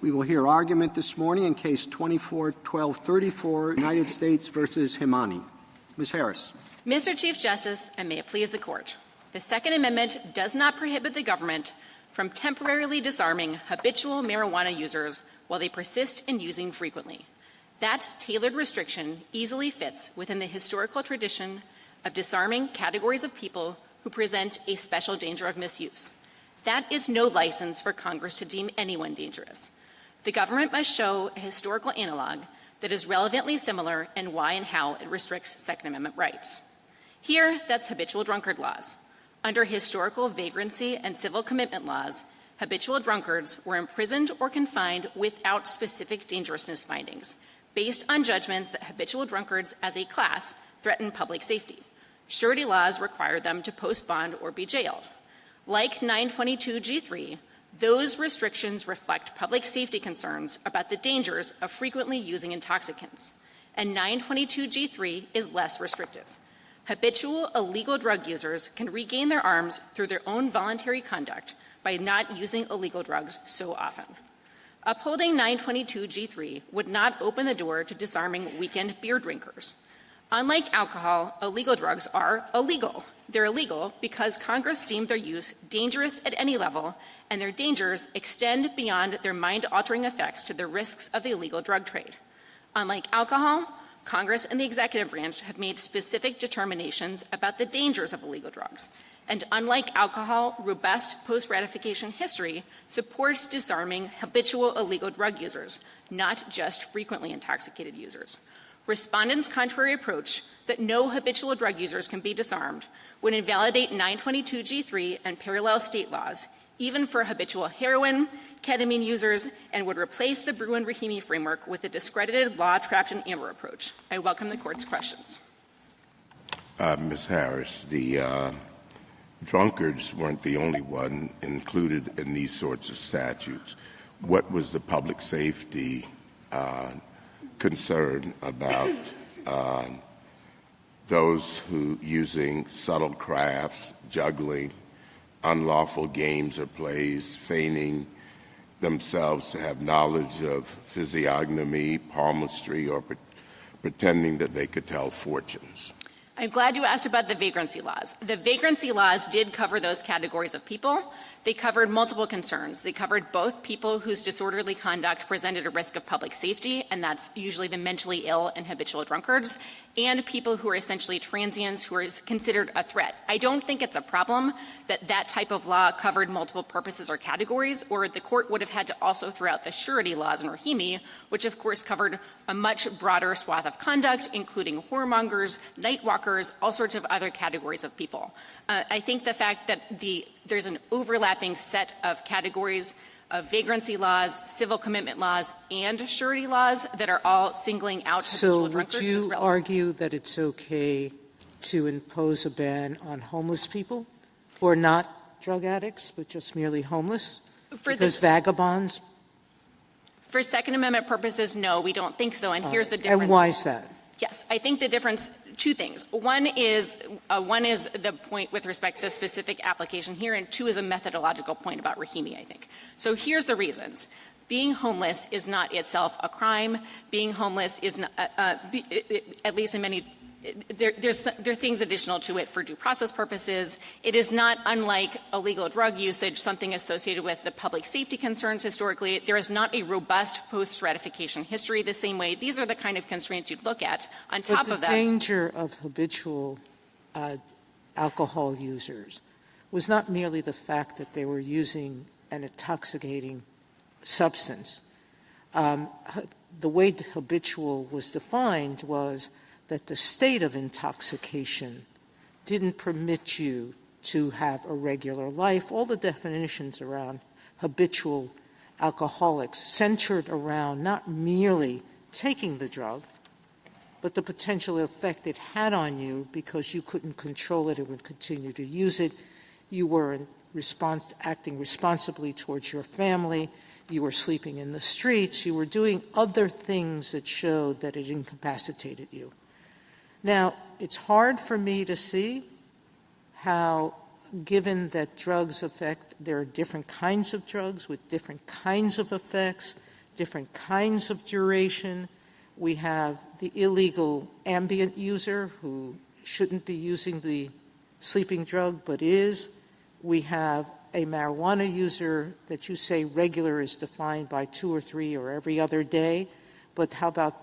We will hear argument this morning in Case 24-1234, United States versus Hemani. Ms. Harris. Mr. Chief Justice, and may it please the Court, the Second Amendment does not prohibit the government from temporarily disarming habitual marijuana users while they persist in using frequently. That tailored restriction easily fits within the historical tradition of disarming categories of people who present a special danger of misuse. That is no license for Congress to deem anyone dangerous. The government must show a historical analog that is relevantly similar in why and how it restricts Second Amendment rights. Here, that's habitual drunkard laws. Under historical vagrancy and civil commitment laws, habitual drunkards were imprisoned or confined without specific dangerousness findings, based on judgments that habitual drunkards as a class threaten public safety. Surety laws required them to post bond or be jailed. Like 922G3, those restrictions reflect public safety concerns about the dangers of frequently using intoxicants, and 922G3 is less restrictive. Habitual illegal drug users can regain their arms through their own voluntary conduct by not using illegal drugs so often. Upholding 922G3 would not open the door to disarming weekend beer drinkers. Unlike alcohol, illegal drugs are illegal. They're illegal because Congress deemed their use dangerous at any level, and their dangers extend beyond their mind-altering effects to the risks of the illegal drug trade. Unlike alcohol, Congress and the executive branch have made specific determinations about the dangers of illegal drugs. And unlike alcohol, robust post-ratification history supports disarming habitual illegal drug users, not just frequently intoxicated users. Respondents' contrary approach that no habitual drug users can be disarmed would invalidate 922G3 and parallel state laws, even for habitual heroin, ketamine users, and would replace the Bruin-Rahimi framework with a discredited law-trapped-in-amber approach. I welcome the Court's questions. Ms. Harris, the drunkards weren't the only one included in these sorts of statutes. What was the public safety concern about those who using subtle crafts, juggling, unlawful games or plays, feigning themselves to have knowledge of physiognomy, palmistry, or pretending that they could tell fortunes? I'm glad you asked about the vagrancy laws. The vagrancy laws did cover those categories of people. They covered multiple concerns. They covered both people whose disorderly conduct presented a risk of public safety, and that's usually the mentally ill and habitual drunkards, and people who are essentially transients who are considered a threat. I don't think it's a problem that that type of law covered multiple purposes or categories, or the Court would have had to also throw out the surety laws in Rahimi, which of course covered a much broader swath of conduct, including whoremongers, night walkers, all sorts of other categories of people. I think the fact that there's an overlapping set of categories of vagrancy laws, civil commitment laws, and surety laws that are all singling out habitual drunkards. So would you argue that it's okay to impose a ban on homeless people who are not drug addicts but just merely homeless? Because vagabonds? For Second Amendment purposes, no, we don't think so, and here's the difference. And why is that? Yes, I think the difference, two things. One is the point with respect to the specific application here, and two is a methodological point about Rahimi, I think. So here's the reasons. Being homeless is not itself a crime. Being homeless is not, at least in many, there are things additional to it for due process purposes. It is not unlike illegal drug usage, something associated with the public safety concerns historically. There is not a robust post-ratification history the same way. These are the kind of constraints you'd look at. On top of that, the danger of habitual alcohol users was not merely the fact that they were using an intoxicating substance. The way the habitual was defined was that the state of intoxication didn't permit you to have a regular life. All the definitions around habitual alcoholics centered around not merely taking the drug, but the potential effect it had on you because you couldn't control it and would continue to use it. You were acting responsibly towards your family. You were sleeping in the streets. You were doing other things that showed that it incapacitated you. Now, it's hard for me to see how, given that drugs affect, there are different kinds of drugs with different kinds of effects, different kinds of duration. We have the illegal ambient user who shouldn't be using the sleeping drug but is. We have a marijuana user that you say regular is defined by 2 or 3 or every other day, but how about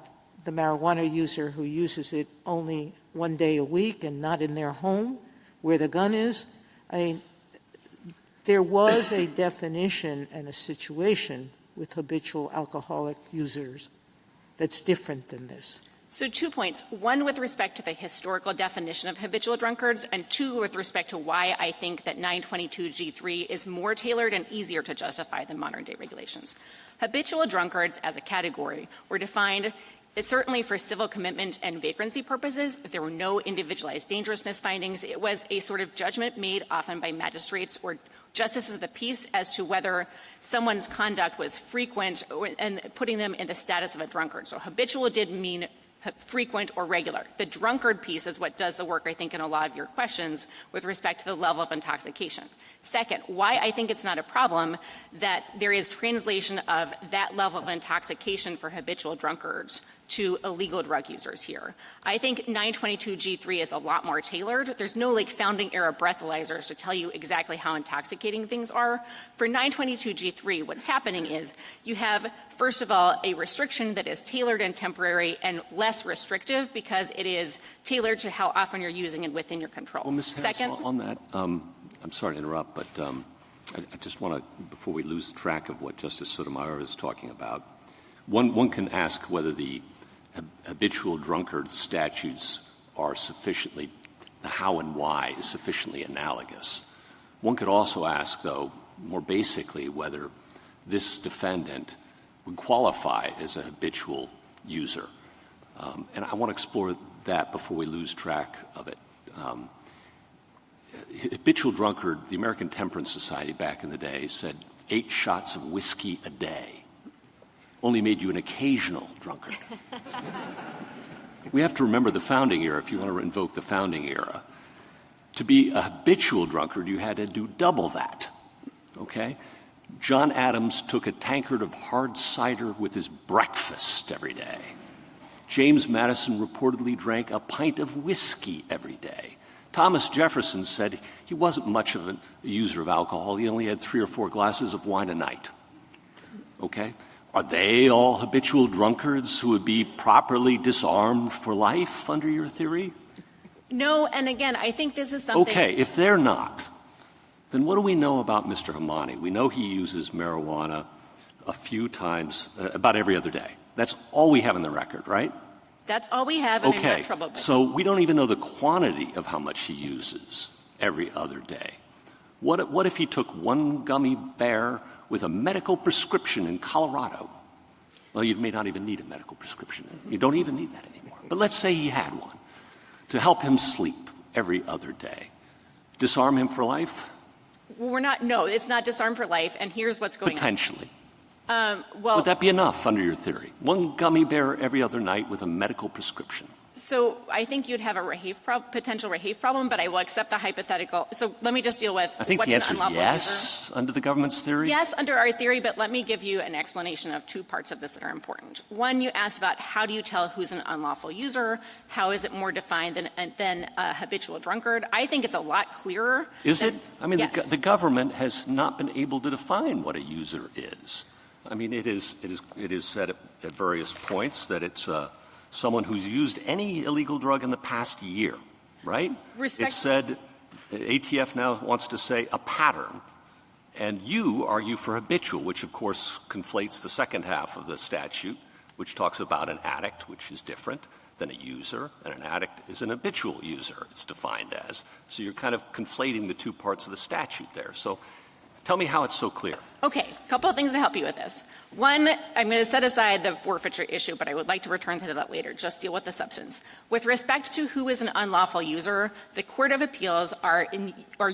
the marijuana user who uses it only 1 day a week and not in their home where the gun is? I mean, there was a definition and a situation with habitual alcoholic users that's different than this. So 2 points. One, with respect to the historical definition of habitual drunkards, and 2, with respect to why I think that 922G3 is more tailored and easier to justify than modern-day regulations. Habitual drunkards as a category were defined certainly for civil commitment and vagrancy purposes. There were no individualized dangerousness findings. It was a sort of judgment made often by magistrates or justices of the peace as to whether someone's conduct was frequent and putting them in the status of a drunkard. So habitual did mean frequent or regular. The drunkard piece is what does the work, I think, in a lot of your questions with respect to the level of intoxication. Second, why I think it's not a problem that there is translation of that level of intoxication for habitual drunkards to illegal drug users here. I think 922G3 is a lot more tailored. There's no like founding era breathalyzers to tell you exactly how intoxicating things are. For 922G3, what's happening is you have, first of all, a restriction that is tailored and temporary and less restrictive because it is tailored to how often you're using it within your control. Well, Ms. Harris, Second, on that, I'm sorry to interrupt, but I just want to, before we lose track of what Justice Sotomayor is talking about, one can ask whether the habitual drunkard statutes are sufficiently, the how and why is sufficiently analogous. One could also ask, though, more basically, whether this defendant would qualify as a habitual user. And I want to explore that before we lose track of it. Habitual drunkard, the American Temperance Society back in the day said 8 shots of whiskey a day only made you an occasional drunkard. We have to remember the founding era if you want to invoke the founding era. To be a habitual drunkard, you had to do double that, okay? John Adams took a tankard of hard cider with his breakfast every day. James Madison reportedly drank a pint of whiskey every day. Thomas Jefferson said he wasn't much of a user of alcohol. He only had 3 or 4 glasses of wine a night. Okay? Are they all habitual drunkards who would be properly disarmed for life under your theory? no, and again, I think this is something. Okay, if they're not, then what do we know about Mr. Hemani? We know he uses marijuana a few times, about every other day. That's all we have in the record, right? That's all we have, and I'm Okay, not troubled by so we don't even know the quantity of how much he uses every other day. What if he took 1 gummy bear with a medical prescription in Colorado? Well, you may not even need a medical prescription. You don't even need that anymore. But let's say he had one to help him sleep every other day. Disarm him for life? Well, no, it's not disarmed for life, and here's what's going Potentially. on. Well, Would that be enough under your theory? 1 gummy bear every other night with a medical prescription. so I think you'd have a potential Rahaf problem, but I will accept the hypothetical. So let me just deal with I think what's the answer an is unlawful yes under the government's theory. Yes, under our theory, but let me give you an explanation of 2 parts of this that are important. One, you asked about how do you tell who's an unlawful user? How is it more defined than a habitual drunkard? I think it's a lot clearer. Is it? I mean, yes. the government has not been able to define what a user is. I mean, it is said at various points that it's someone who's used any illegal drug in the past year, right? It's said, ATF now wants to say a pattern, and you argue for habitual, which of course conflates the second half of the statute, which talks about an addict, which is different than a user, and an addict is an habitual user, it's defined as. So you're kind of conflating the 2 parts of the statute there. So tell me how it's so clear. Okay, a couple of things to help you with this. One, I'm going to set aside the forfeiture issue, but I would like to return to that later, just deal with the substance. With respect to who is an unlawful user, the Court of Appeals are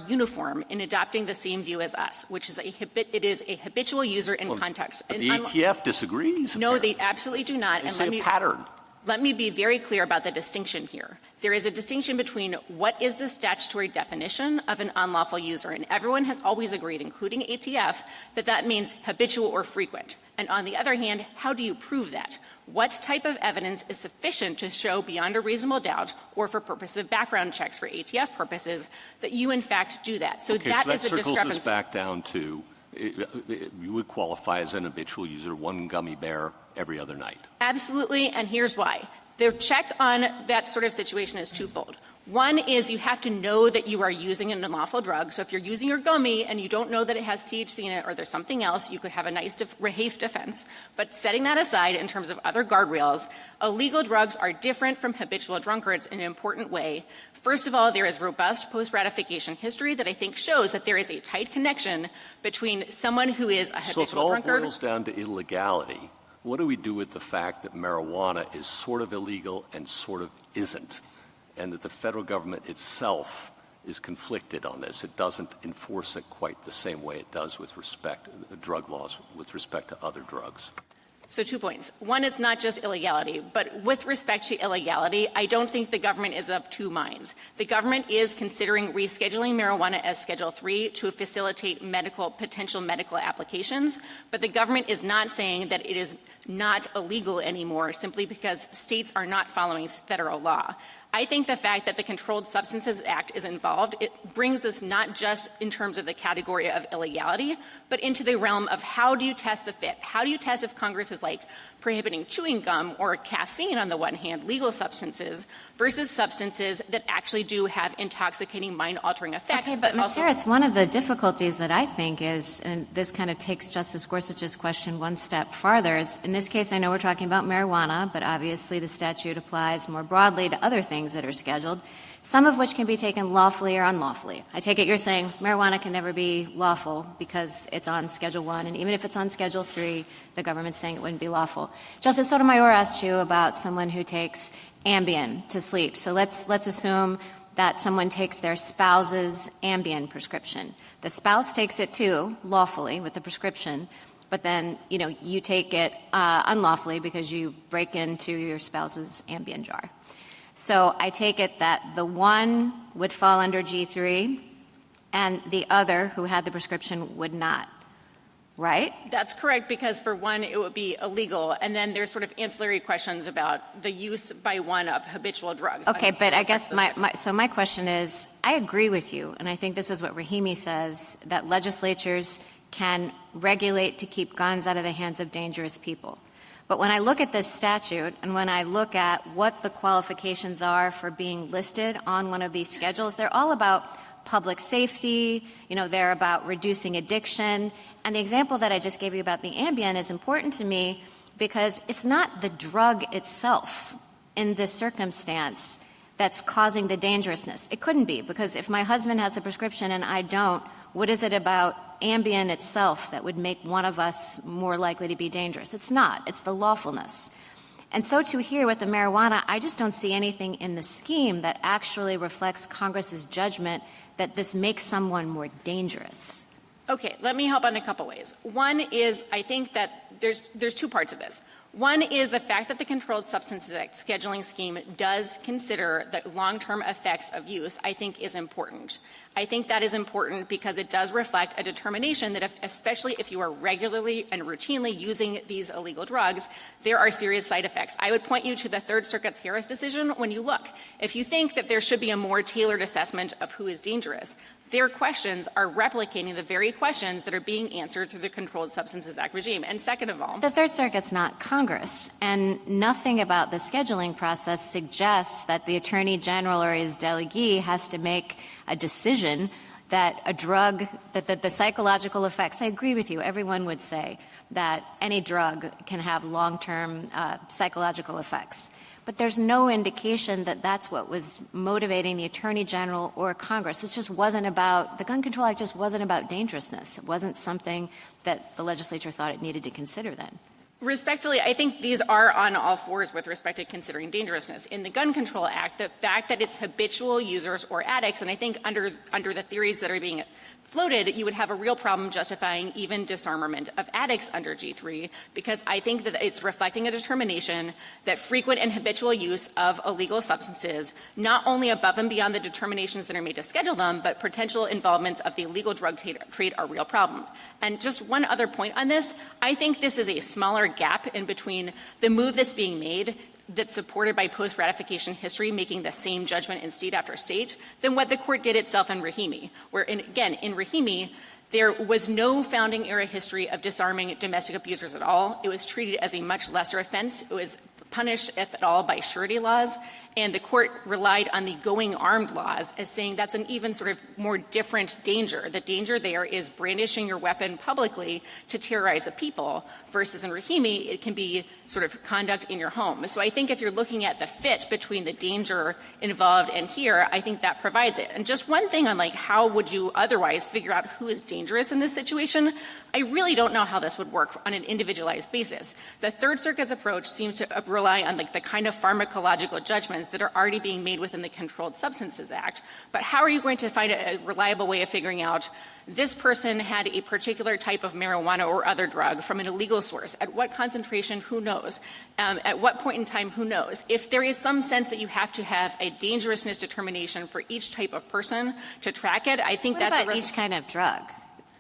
uniform in adopting the same view as us, which is it is a habitual user in context. But the ATF disagrees. No, they absolutely do not. They say a pattern. Let me be very clear about the distinction here. There is a distinction between what is the statutory definition of an unlawful user, and everyone has always agreed, including ATF, that that means habitual or frequent. And on the other hand, how do you prove that? What type of evidence is sufficient to show beyond a reasonable doubt, or for purposes of background checks for ATF purposes, that you in fact do that? So that is the discrepancy. Circles us back down to you would qualify as an habitual user, one gummy bear every other night. Absolutely, and here's why. The check on that sort of situation is twofold. One is you have to know that you are using an unlawful drug. So if you're using your gummy and you don't know that it has THC in it or there's something else, you could have a nice Rahafe defense. But setting that aside in terms of other guardrails, illegal drugs are different from habitual drunkards in an important way. First of all, there is robust post-ratification history that I think shows that there is a tight connection between someone who is a habitual drunkard. So if it all boils down to illegality, what do we do with the fact that marijuana is sort of illegal and sort of isn't, and that the federal government itself is conflicted on this? It doesn't enforce it quite the same way it does with respect to drug laws with respect to other drugs. So 2 points. One, it's not just illegality, but with respect to illegality, I don't think the government is of two minds. The government is considering rescheduling marijuana as Schedule III to facilitate potential medical applications, but the government is not saying that it is not illegal anymore simply because states are not following federal law. I think the fact that the Controlled Substances Act is involved, it brings this not just in terms of the category of illegality, but into the realm of how do you test the fit? How do you test if Congress is like prohibiting chewing gum or caffeine on the one hand, legal substances, versus substances that actually do have intoxicating, mind-altering effects. Okay, but Ms. Harris, one of the difficulties that I think is, and this kind of takes Justice Gorsuch's question one step farther, is in this case I know we're talking about marijuana, but obviously the statute applies more broadly to other things that are scheduled, some of which can be taken lawfully or unlawfully. I take it you're saying marijuana can never be lawful because it's on Schedule I, and even if it's on Schedule III, the government's saying it wouldn't be lawful. Justice Sotomayor asked you about someone who takes Ambien to sleep. So let's assume that someone takes their spouse's Ambien prescription. The spouse takes it too, lawfully, with the prescription, but then, you take it unlawfully because you break into your spouse's Ambien jar. So I take it that the one would fall under G3 and the other, who had the prescription, would not, right? That's correct, because for one, it would be illegal, and then there's sort of ancillary questions about the use by one of habitual drugs. Okay, but I guess my question is, I agree with you, and I think this is what Rahimi says, that legislatures can regulate to keep guns out of the hands of dangerous people. But when I look at this statute and when I look at what the qualifications are for being listed on one of these schedules, they're all about public safety, they're about reducing addiction. And the example that I just gave you about the Ambien is important to me because it's not the drug itself in this circumstance that's causing the dangerousness. It couldn't be, because if my husband has a prescription and I don't, what is it about Ambien itself that would make one of us more likely to be dangerous? It's not. It's the lawfulness. And so too here with the marijuana, I just don't see anything in the scheme that actually reflects Congress's judgment that this makes someone more dangerous. Okay, let me help on a couple ways. One is, I think that there's two parts of this. One is the fact that the Controlled Substances Act scheduling scheme does consider the long-term effects of use, I think is important. I think that is important because it does reflect a determination that especially if you are regularly and routinely using these illegal drugs, there are serious side effects. I would point you to the Third Circuit's Harris decision when you look. If you think that there should be a more tailored assessment of who is dangerous, their questions are replicating the very questions that are being answered through the Controlled Substances Act regime. And second of all, the Third Circuit's not Congress, and nothing about the scheduling process suggests that the Attorney General or his delegee has to make a decision that a drug, that the psychological effects, I agree with you, everyone would say that any drug can have long-term psychological effects. But there's no indication that that's what was motivating the Attorney General or Congress. This just wasn't about, the Gun Control Act just wasn't about dangerousness. It wasn't something that the legislature thought it needed to consider then. Respectfully, I think these are on all fours with respect to considering dangerousness. In the Gun Control Act, the fact that it's habitual users or addicts, and I think under the theories that are being floated, you would have a real problem justifying even disarmament of addicts under G3, because I think that it's reflecting a determination that frequent and habitual use of illegal substances, not only above and beyond the determinations that are made to schedule them, but potential involvements of the illegal drug trade are a real problem. And just one other point on this, I think this is a smaller gap in between the move that's being made that's supported by post-ratification history making the same judgment in state after state than what the court did itself in Rahimi, where, again, in Rahimi, there was no founding era history of disarming domestic abusers at all. It was treated as a much lesser offense. It was punished, if at all, by surety laws. And the court relied on the going armed laws as saying that's an even sort of more different danger. The danger there is brandishing your weapon publicly to terrorize a people, versus in Rahimi, it can be sort of conduct in your home. So I think if you're looking at the fit between the danger involved and here, I think that provides it. And just one thing on, like, how would you otherwise figure out who is dangerous in this situation? I really don't know how this would work on an individualized basis. The Third Circuit's approach seems to rely on, like, the kind of pharmacological judgments that are already being made within the Controlled Substances Act. But how are you going to find a reliable way of figuring out this person had a particular type of marijuana or other drug from an illegal source? At what concentration? Who knows? At what point in time? Who knows? If there is some sense that you have to have a dangerousness determination for each type of person to track it, I think What that's about a each kind of drug?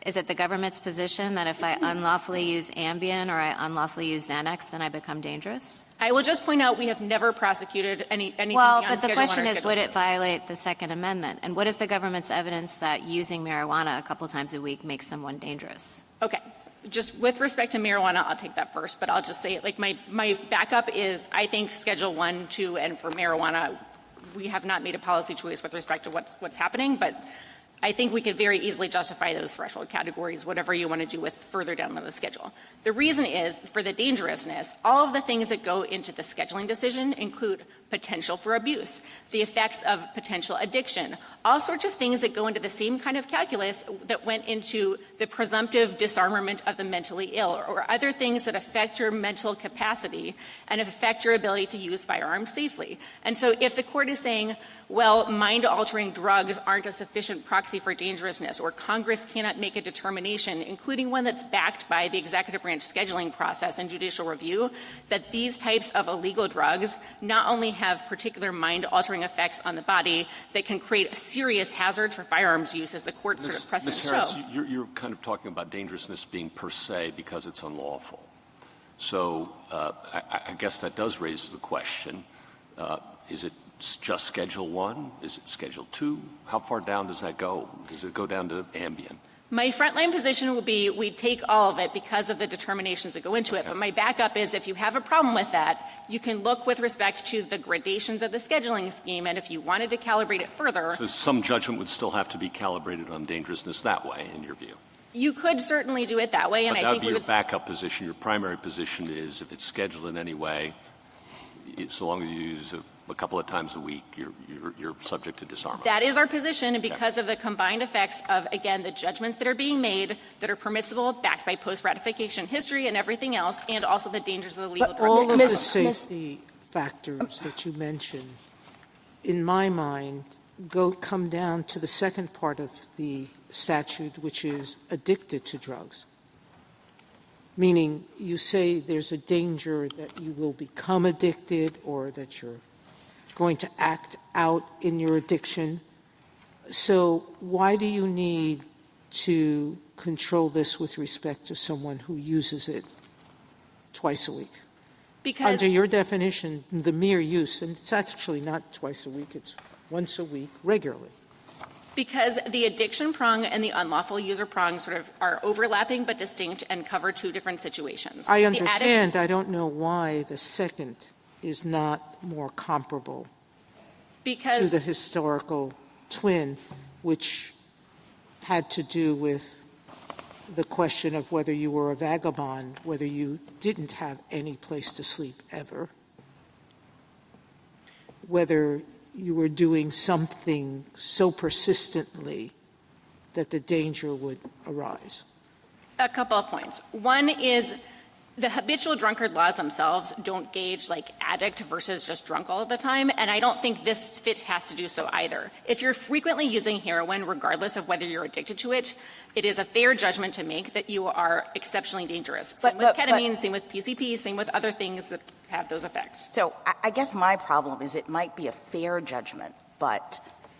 Is it the government's position that if I unlawfully use Ambien or I unlawfully use Xanax, then I become dangerous? I will just point out we have never prosecuted anything Well, beyond but the Schedule question 1 or is, Schedule would 2. it violate the Second Amendment? And what is the government's evidence that using marijuana a couple times a week makes someone dangerous? Okay. Just with respect to marijuana, I'll take that first, but I'll just say, like, my backup is I think Schedule 1, 2, and for marijuana, we have not made a policy choice with respect to what's happening, but I think we could very easily justify those threshold categories, whatever you want to do with further down on the schedule. The reason is, for the dangerousness, all of the things that go into the scheduling decision include potential for abuse, the effects of potential addiction, all sorts of things that go into the same kind of calculus that went into the presumptive disarmament of the mentally ill, or other things that affect your mental capacity and affect your ability to use firearms safely. And so if the court is saying, well, mind-altering drugs aren't a sufficient proxy for dangerousness, or Congress cannot make a determination, including one that's backed by the executive branch scheduling process and judicial review, that these types of illegal drugs not only have particular mind-altering effects on the body that can create serious hazards for firearms use, as the court's sort of precedent Ms. Harris, show. you're kind of talking about dangerousness being per se because it's unlawful. So I guess that does raise the question, is it just Schedule 1? Is it Schedule 2? How far down does that go? Does it go down to Ambien? My frontline position would be we take all of it because of the determinations that go into it. But my backup is if you have a problem with that, you can look with respect to the gradations of the scheduling scheme. And if you wanted to calibrate it further. So some judgment would still have to be calibrated on dangerousness that way, in your view. You could certainly do it that way. And But I that would think be we your would backup position. Your primary position is if it's scheduled in any way, so long as you use a couple of times a week, you're subject to disarmament. That is our position, and because of the combined effects of, again, the judgments that are being made that are permissible, backed by post-ratification history and everything else, and also the dangers of the legal But drug all of trade. the safety factors that you mentioned, in my mind, come down to the second part of the statute, which is addicted to drugs. Meaning you say there's a danger that you will become addicted or that you're going to act out in your addiction. So why do you need to control this with respect to someone who uses it twice a week? Because Under your definition, the mere use, and it's actually not twice a week, it's once a week regularly. Because the addiction prong and the unlawful user prong sort of are overlapping but distinct and cover two different situations. I understand. I don't know why the second is not more comparable to the historical twin, which had to do with the question of whether you were a vagabond, whether you didn't have any place to sleep ever, whether you were doing something so persistently that the danger would arise. A couple of points. One is The habitual drunkard laws themselves don't gauge like addict versus just drunk all the time, and I don't think this fit has to do so either. If you're frequently using heroin, regardless of whether you're addicted to it, it is a fair judgment to make that you are exceptionally dangerous. Same with ketamine, same with PCP, same with other things that have those effects. So I guess my problem is it might be a fair judgment, but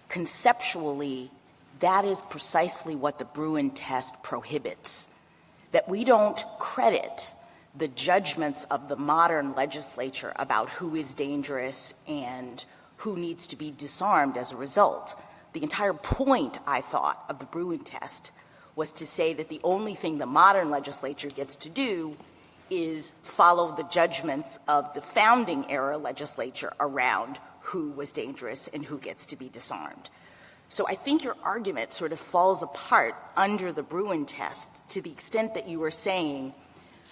conceptually, that is precisely what the Bruin test prohibits, that we don't credit the judgments of the modern legislature about who is dangerous and who needs to be disarmed as a result. The entire point, I thought, of the Bruin test was to say that the only thing the modern legislature gets to do is follow the judgments of the founding era legislature around who was dangerous and who gets to be disarmed. So I think your argument sort of falls apart under the Bruin test to the extent that you were saying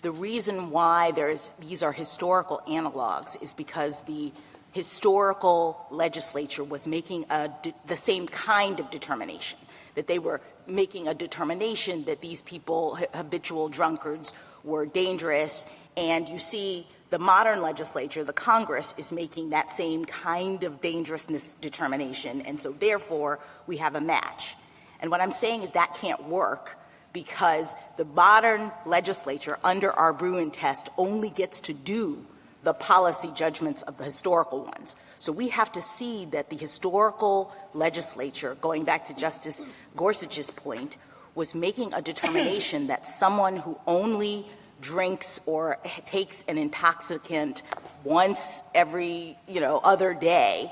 the reason why these are historical analogs is because the historical legislature was making the same kind of determination, that they were making a determination that these people, habitual drunkards, were dangerous, and you see the modern legislature, the Congress, is making that same kind of dangerousness determination, and so therefore we have a match. And what I'm saying is that can't work because the modern legislature under our Bruin test only gets to do the policy judgments of the historical ones. So we have to see that the historical legislature, going back to Justice Gorsuch's point, was making a determination that someone who only drinks or takes an intoxicant once every, other day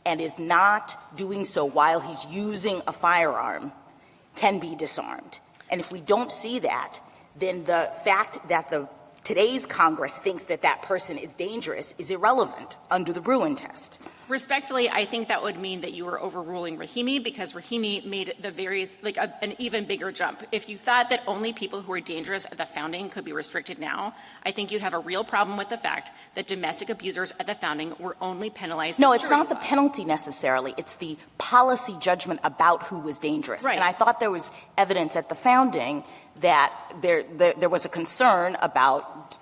and is not doing so while he's using a firearm can be disarmed. And if we don't see that, then the fact that today's Congress thinks that that person is dangerous is irrelevant under the Bruin test. Respectfully, I think that would mean that you were overruling Rahimi because Rahimi made an even bigger jump. If you thought that only people who were dangerous at the founding could be restricted now, I think you'd have a real problem with the fact that domestic abusers at the founding were only penalized. No, it's not the penalty necessarily. It's the policy judgment about who was dangerous. Right. And I thought there was evidence at the founding that there was a concern about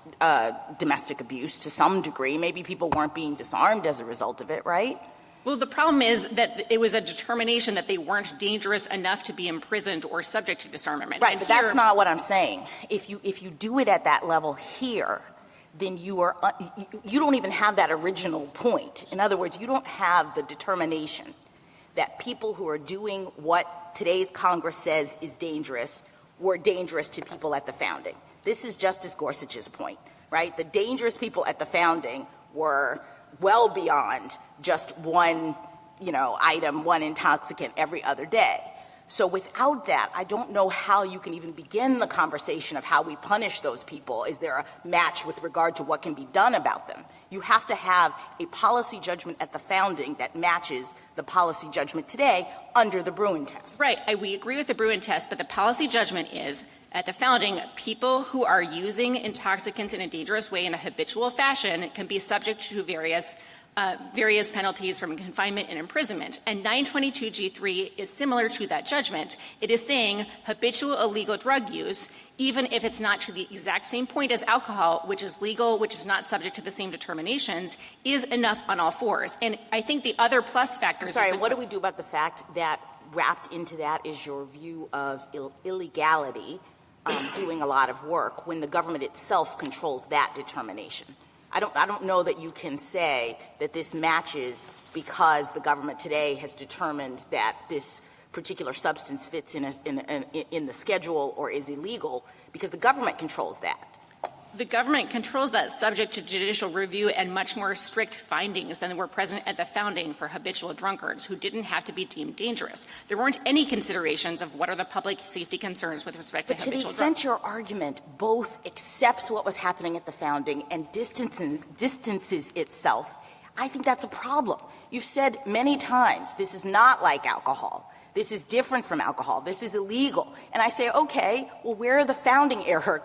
domestic abuse to some degree. Maybe people weren't being disarmed as a result of it, right? Well, the problem is that it was a determination that they weren't dangerous enough to be imprisoned or subject to disarmament. Right, and but that's not what I'm saying. If you do it at that level here, then you don't even have that original point. In other words, you don't have the determination that people who are doing what today's Congress says is dangerous were dangerous to people at the founding. This is Justice Gorsuch's point, right? The dangerous people at the founding were well beyond just one, item, one intoxicant every other day. So without that, I don't know how you can even begin the conversation of how we punish those people. Is there a match with regard to what can be done about them? You have to have a policy judgment at the founding that matches the policy judgment today under the Bruin test. Right. We agree with the Bruin test, but the policy judgment is, at the founding, people who are using intoxicants in a dangerous way in a habitual fashion can be subject to various penalties from confinement and imprisonment. And 922G3 is similar to that judgment. It is saying habitual illegal drug use, even if it's not to the exact same point as alcohol, which is legal, which is not subject to the same determinations, is enough on all fours. And I think the other plus factors— I'm sorry, what do we do about the fact that wrapped into that is your view of illegality doing a lot of work when the government itself controls that determination? I don't know that you can say that this matches because the government today has determined that this particular substance fits in the schedule or is illegal, because the government controls that. The government controls that subject to judicial review and much more strict findings than were present at the founding for habitual drunkards who didn't have to be deemed dangerous. There weren't any considerations of what are the public safety concerns with respect to habitual drunkards. But to the extent your argument both accepts what was happening at the founding and distances itself, I think that's a problem. You've said many times this is not like alcohol. This is different from alcohol. This is illegal. And I say, okay, well, where are the founding era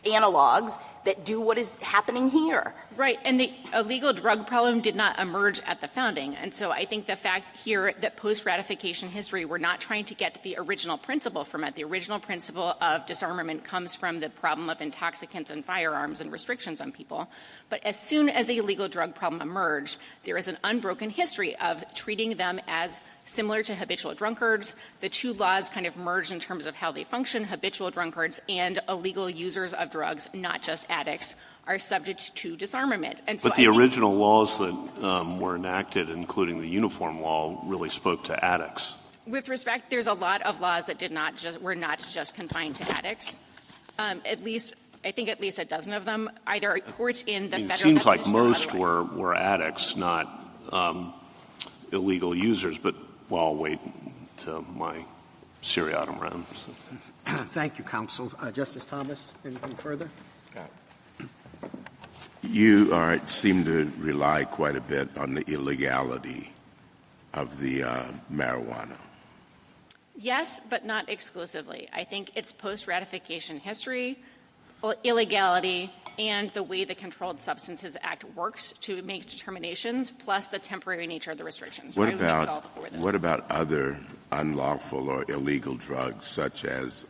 analogs that do what is happening here. Right, and the illegal drug problem did not emerge at the founding. And so I think the fact here that post-ratification history, we're not trying to get the original principle from it. The original principle of disarmament comes from the problem of intoxicants and firearms and restrictions on people. But as soon as the illegal drug problem emerged, there is an unbroken history of treating them as similar to habitual drunkards. The two laws kind of merged in terms of how they function. Habitual drunkards and illegal users of drugs, not just addicts, are subject to disarmament. And so but the original laws that were enacted, including the uniform law, really spoke to addicts. With respect, there's a lot of laws that were not just confined to addicts. I think at least a dozen of them, either courts in the federal. It seems like definition or most otherwise. were addicts, not illegal users. But well, I'll wait to my seriatim round. So. Thank you, counsel. Justice Thomas, anything further? You seem to rely quite a bit on the illegality of the marijuana. Yes, but not exclusively. I think it's post-ratification history, illegality, and the way the Controlled Substances Act works to make determinations, plus the temporary nature of the restrictions. What about other unlawful or illegal drugs, such as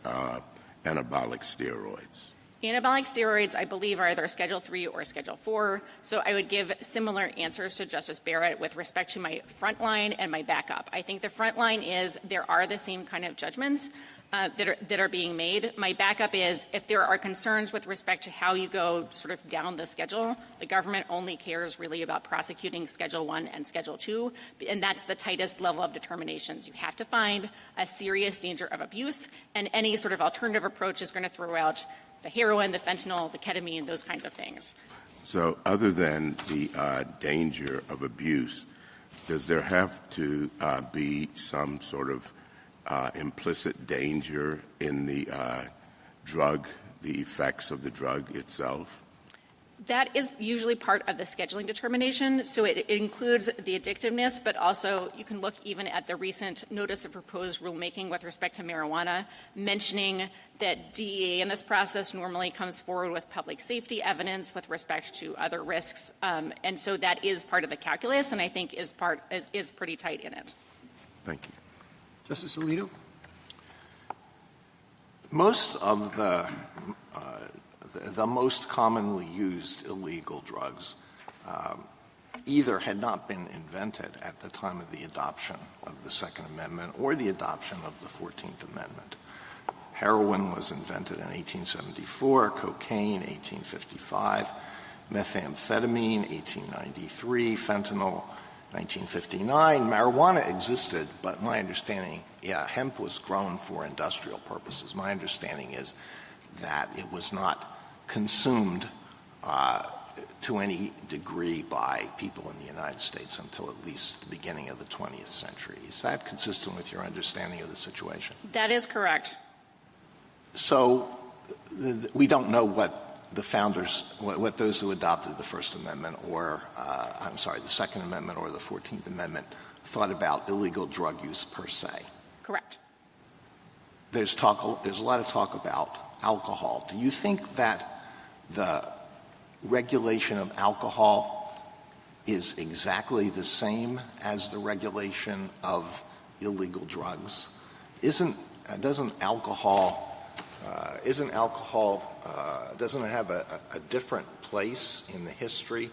anabolic steroids? Anabolic steroids, I believe, are either Schedule 3 or Schedule 4, so I would give similar answers to Justice Barrett with respect to my front line and my backup. I think the front line is there are the same kind of judgments that are being made. My backup is if there are concerns with respect to how you go sort of down the schedule, the government only cares really about prosecuting Schedule 1 and Schedule 2, and that's the tightest level of determinations. You have to find a serious danger of abuse, and any sort of alternative approach is going to throw out the heroin, the fentanyl, the ketamine, those kinds of things. So other than the danger of abuse, does there have to be some sort of implicit danger in the drug, the effects of the drug itself? That is usually part of the scheduling determination, so it includes the addictiveness, but also you can look even at the recent notice of proposed rulemaking with respect to marijuana, mentioning that DEA in this process normally comes forward with public safety evidence with respect to other risks, and so that is part of the calculus, and I think is pretty tight in it. Thank you. Justice Alito? Most of the most commonly used illegal drugs either had not been invented at the time of the adoption of the Second Amendment or the adoption of the 14th Amendment. Heroin was invented in 1874, cocaine, 1855, methamphetamine, 1893, fentanyl, 1959. Marijuana existed, but my understanding, hemp was grown for industrial purposes. My understanding is that it was not consumed to any degree by people in the United States until at least the beginning of the 20th century. Is that consistent with your understanding of the situation? That is correct. So we don't know what the founders, what those who adopted the First Amendment or, the Second Amendment or the 14th Amendment thought about illegal drug use per se. Correct. There's a lot of talk about alcohol. Do you think that the regulation of alcohol is exactly the same as the regulation of illegal drugs? Doesn't it have a different place in the history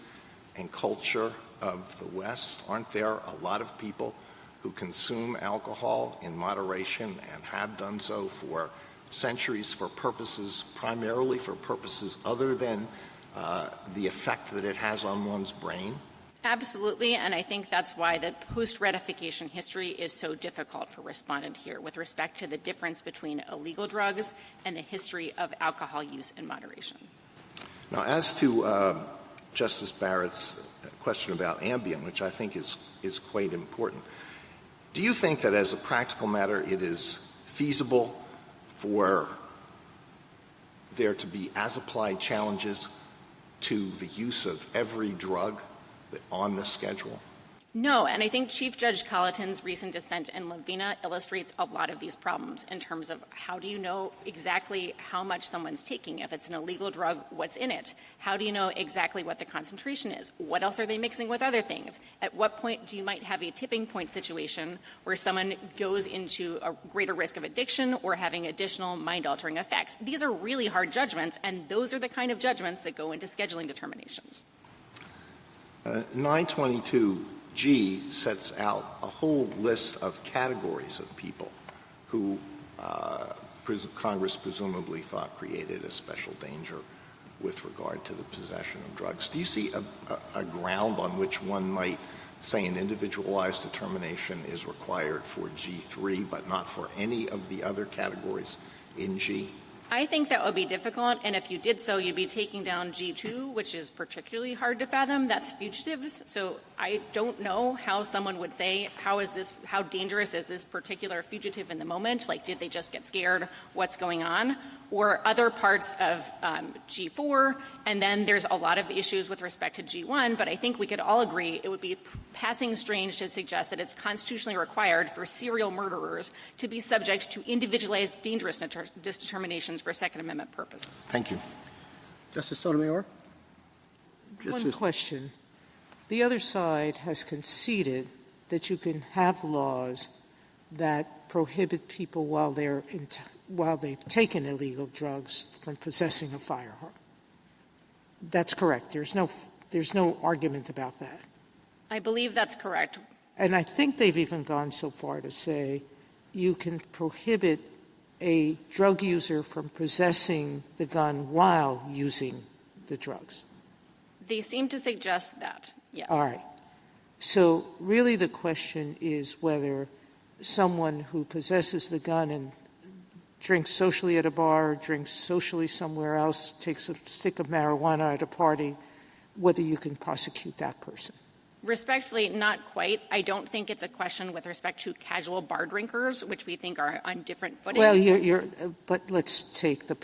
and culture of the West? Aren't there a lot of people who consume alcohol in moderation and have done so for centuries primarily for purposes other than the effect that it has on one's brain? Absolutely, and I think that's why the post-ratification history is so difficult for respondent here with respect to the difference between illegal drugs and the history of alcohol use in moderation. Now, as to Justice Barrett's question about Ambien, which I think is quite important, do you think that as a practical matter it is feasible for there to be as-applied challenges to the use of every drug on the schedule? No, and I think Chief Judge Colleton's recent dissent in Lavina illustrates a lot of these problems in terms of how do you know exactly how much someone's taking? If it's an illegal drug, what's in it? How do you know exactly what the concentration is? What else are they mixing with other things? At what point do you might have a tipping point situation where someone goes into a greater risk of addiction or having additional mind-altering effects? These are really hard judgments, and those are the kind of judgments that go into scheduling determinations. 922G sets out a whole list of categories of people who Congress presumably thought created a special danger with regard to the possession of drugs. Do you see a ground on which one might say an individualized determination is required for G3 but not for any of the other categories in G? I think that would be difficult, and if you did so, you'd be taking down G2, which is particularly hard to fathom. That's fugitives. So I don't know how someone would say, how dangerous is this particular fugitive in the moment? Like, did they just get scared? What's going on? Or other parts of G4, and then there's a lot of issues with respect to G1, but I think we could all agree it would be passing strange to suggest that it's constitutionally required for serial murderers to be subject to individualized dangerousness determinations for Second Amendment purposes. Thank you. Justice Sotomayor? One question. The other side has conceded that you can have laws that prohibit people while they've taken illegal drugs from possessing a firearm. That's correct. There's no argument about that. I believe that's correct. And I think they've even gone so far to say you can prohibit a drug user from possessing the gun while using the drugs. They seem to suggest that, yes. All right. So really the question is whether someone who possesses the gun and drinks socially at a bar, drinks socially somewhere else, takes a stick of marijuana at a party, whether you can prosecute that person. Respectfully, not quite. I don't think it's a question with respect to casual bar drinkers, which we think are on different footing. Well, but let's take the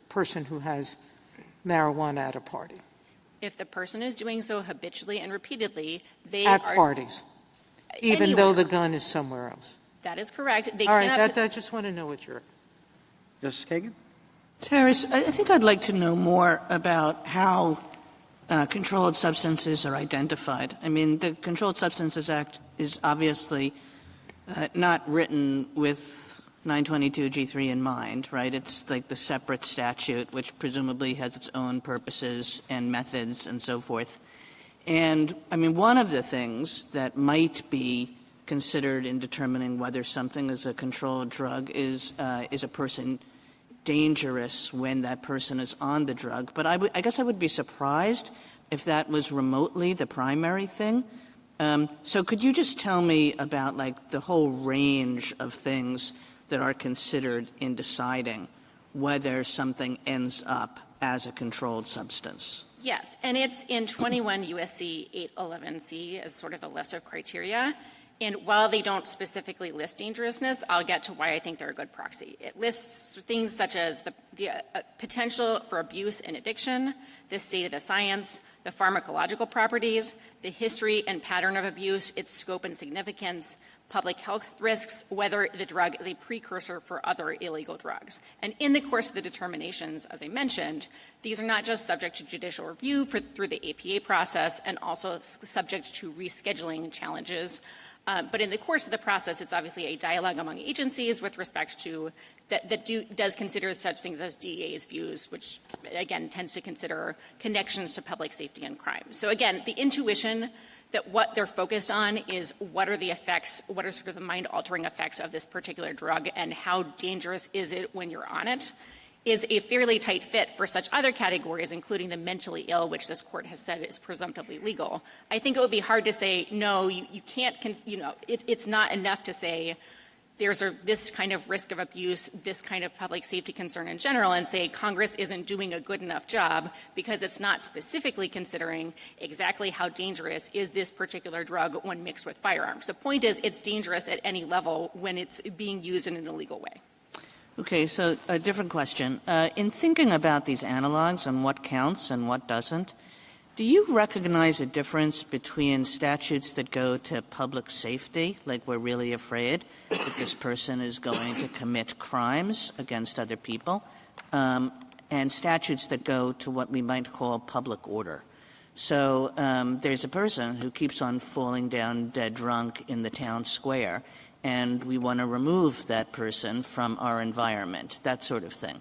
person who has marijuana at a party. If the person is doing so habitually and repeatedly, they at are parties, even anywhere. though the gun is somewhere else. That is correct. They All right, cannot I just want to know what you're. Justice Kagan? Harris, I think I'd like to know more about how controlled substances are identified. I mean, the Controlled Substances Act is obviously not written with 922G3 in mind, right? It's like the separate statute, which presumably has its own purposes and methods and so forth. And, I mean, one of the things that might be considered in determining whether something is a controlled drug is a person dangerous when that person is on the drug. But I guess I would be surprised if that was remotely the primary thing. So could you just tell me about, like, the whole range of things that are considered in deciding whether something ends up as a controlled substance? Yes, and it's in 21 U.S.C. 811C as sort of a list of criteria. And while they don't specifically list dangerousness, I'll get to why I think they're a good proxy. It lists things such as the potential for abuse and addiction, the state of the science, the pharmacological properties, the history and pattern of abuse, its scope and significance, public health risks, whether the drug is a precursor for other illegal drugs. And in the course of the determinations, as I mentioned, these are not just subject to judicial review through the APA process and also subject to rescheduling challenges. But in the course of the process, it's obviously a dialogue among agencies with respect to does consider such things as DEA's views, which, again, tends to consider connections to public safety and crime. So, again, the intuition that what they're focused on is what are the effects, what are sort of the mind-altering effects of this particular drug and how dangerous is it when you're on it, is a fairly tight fit for such other categories, including the mentally ill, which this court has said is presumptively legal. I think it would be hard to say, no, you can't, it's not enough to say there's this kind of risk of abuse, this kind of public safety concern in general, and say Congress isn't doing a good enough job because it's not specifically considering exactly how dangerous is this particular drug when mixed with firearms. The point is it's dangerous at any level when it's being used in an illegal way. Okay, so a different question. In thinking about these analogs and what counts and what doesn't, Do you recognize a difference between statutes that go to public safety, like we're really afraid that this person is going to commit crimes against other people, and statutes that go to what we might call public order? So there's a person who keeps on falling down dead drunk in the town square, and we want to remove that person from our environment, that sort of thing.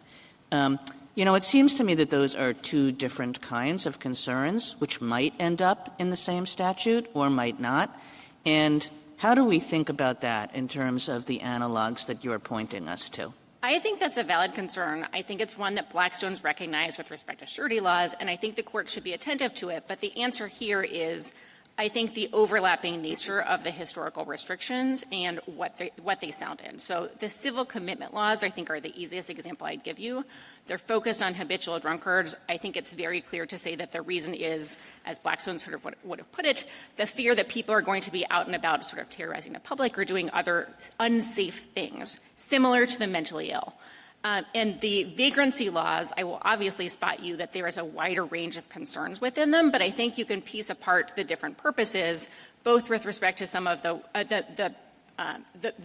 It seems to me that those are two different kinds of concerns which might end up in the same statute or might not. And how do we think about that in terms of the analogs that you're pointing us to? I think that's a valid concern. I think it's one that Blackstone's recognized with respect to surety laws, and I think the court should be attentive to it. But the answer here is, I think, the overlapping nature of the historical restrictions and what they sound in. So the civil commitment laws, I think, are the easiest example I'd give you. They're focused on habitual drunkards. I think it's very clear to say that the reason is, as Blackstone sort of would have put it, the fear that people are going to be out and about sort of terrorizing the public or doing other unsafe things, similar to the mentally ill. And the vagrancy laws, I will obviously spot you that there is a wider range of concerns within them, but I think you can piece apart the different purposes, both with respect to some of the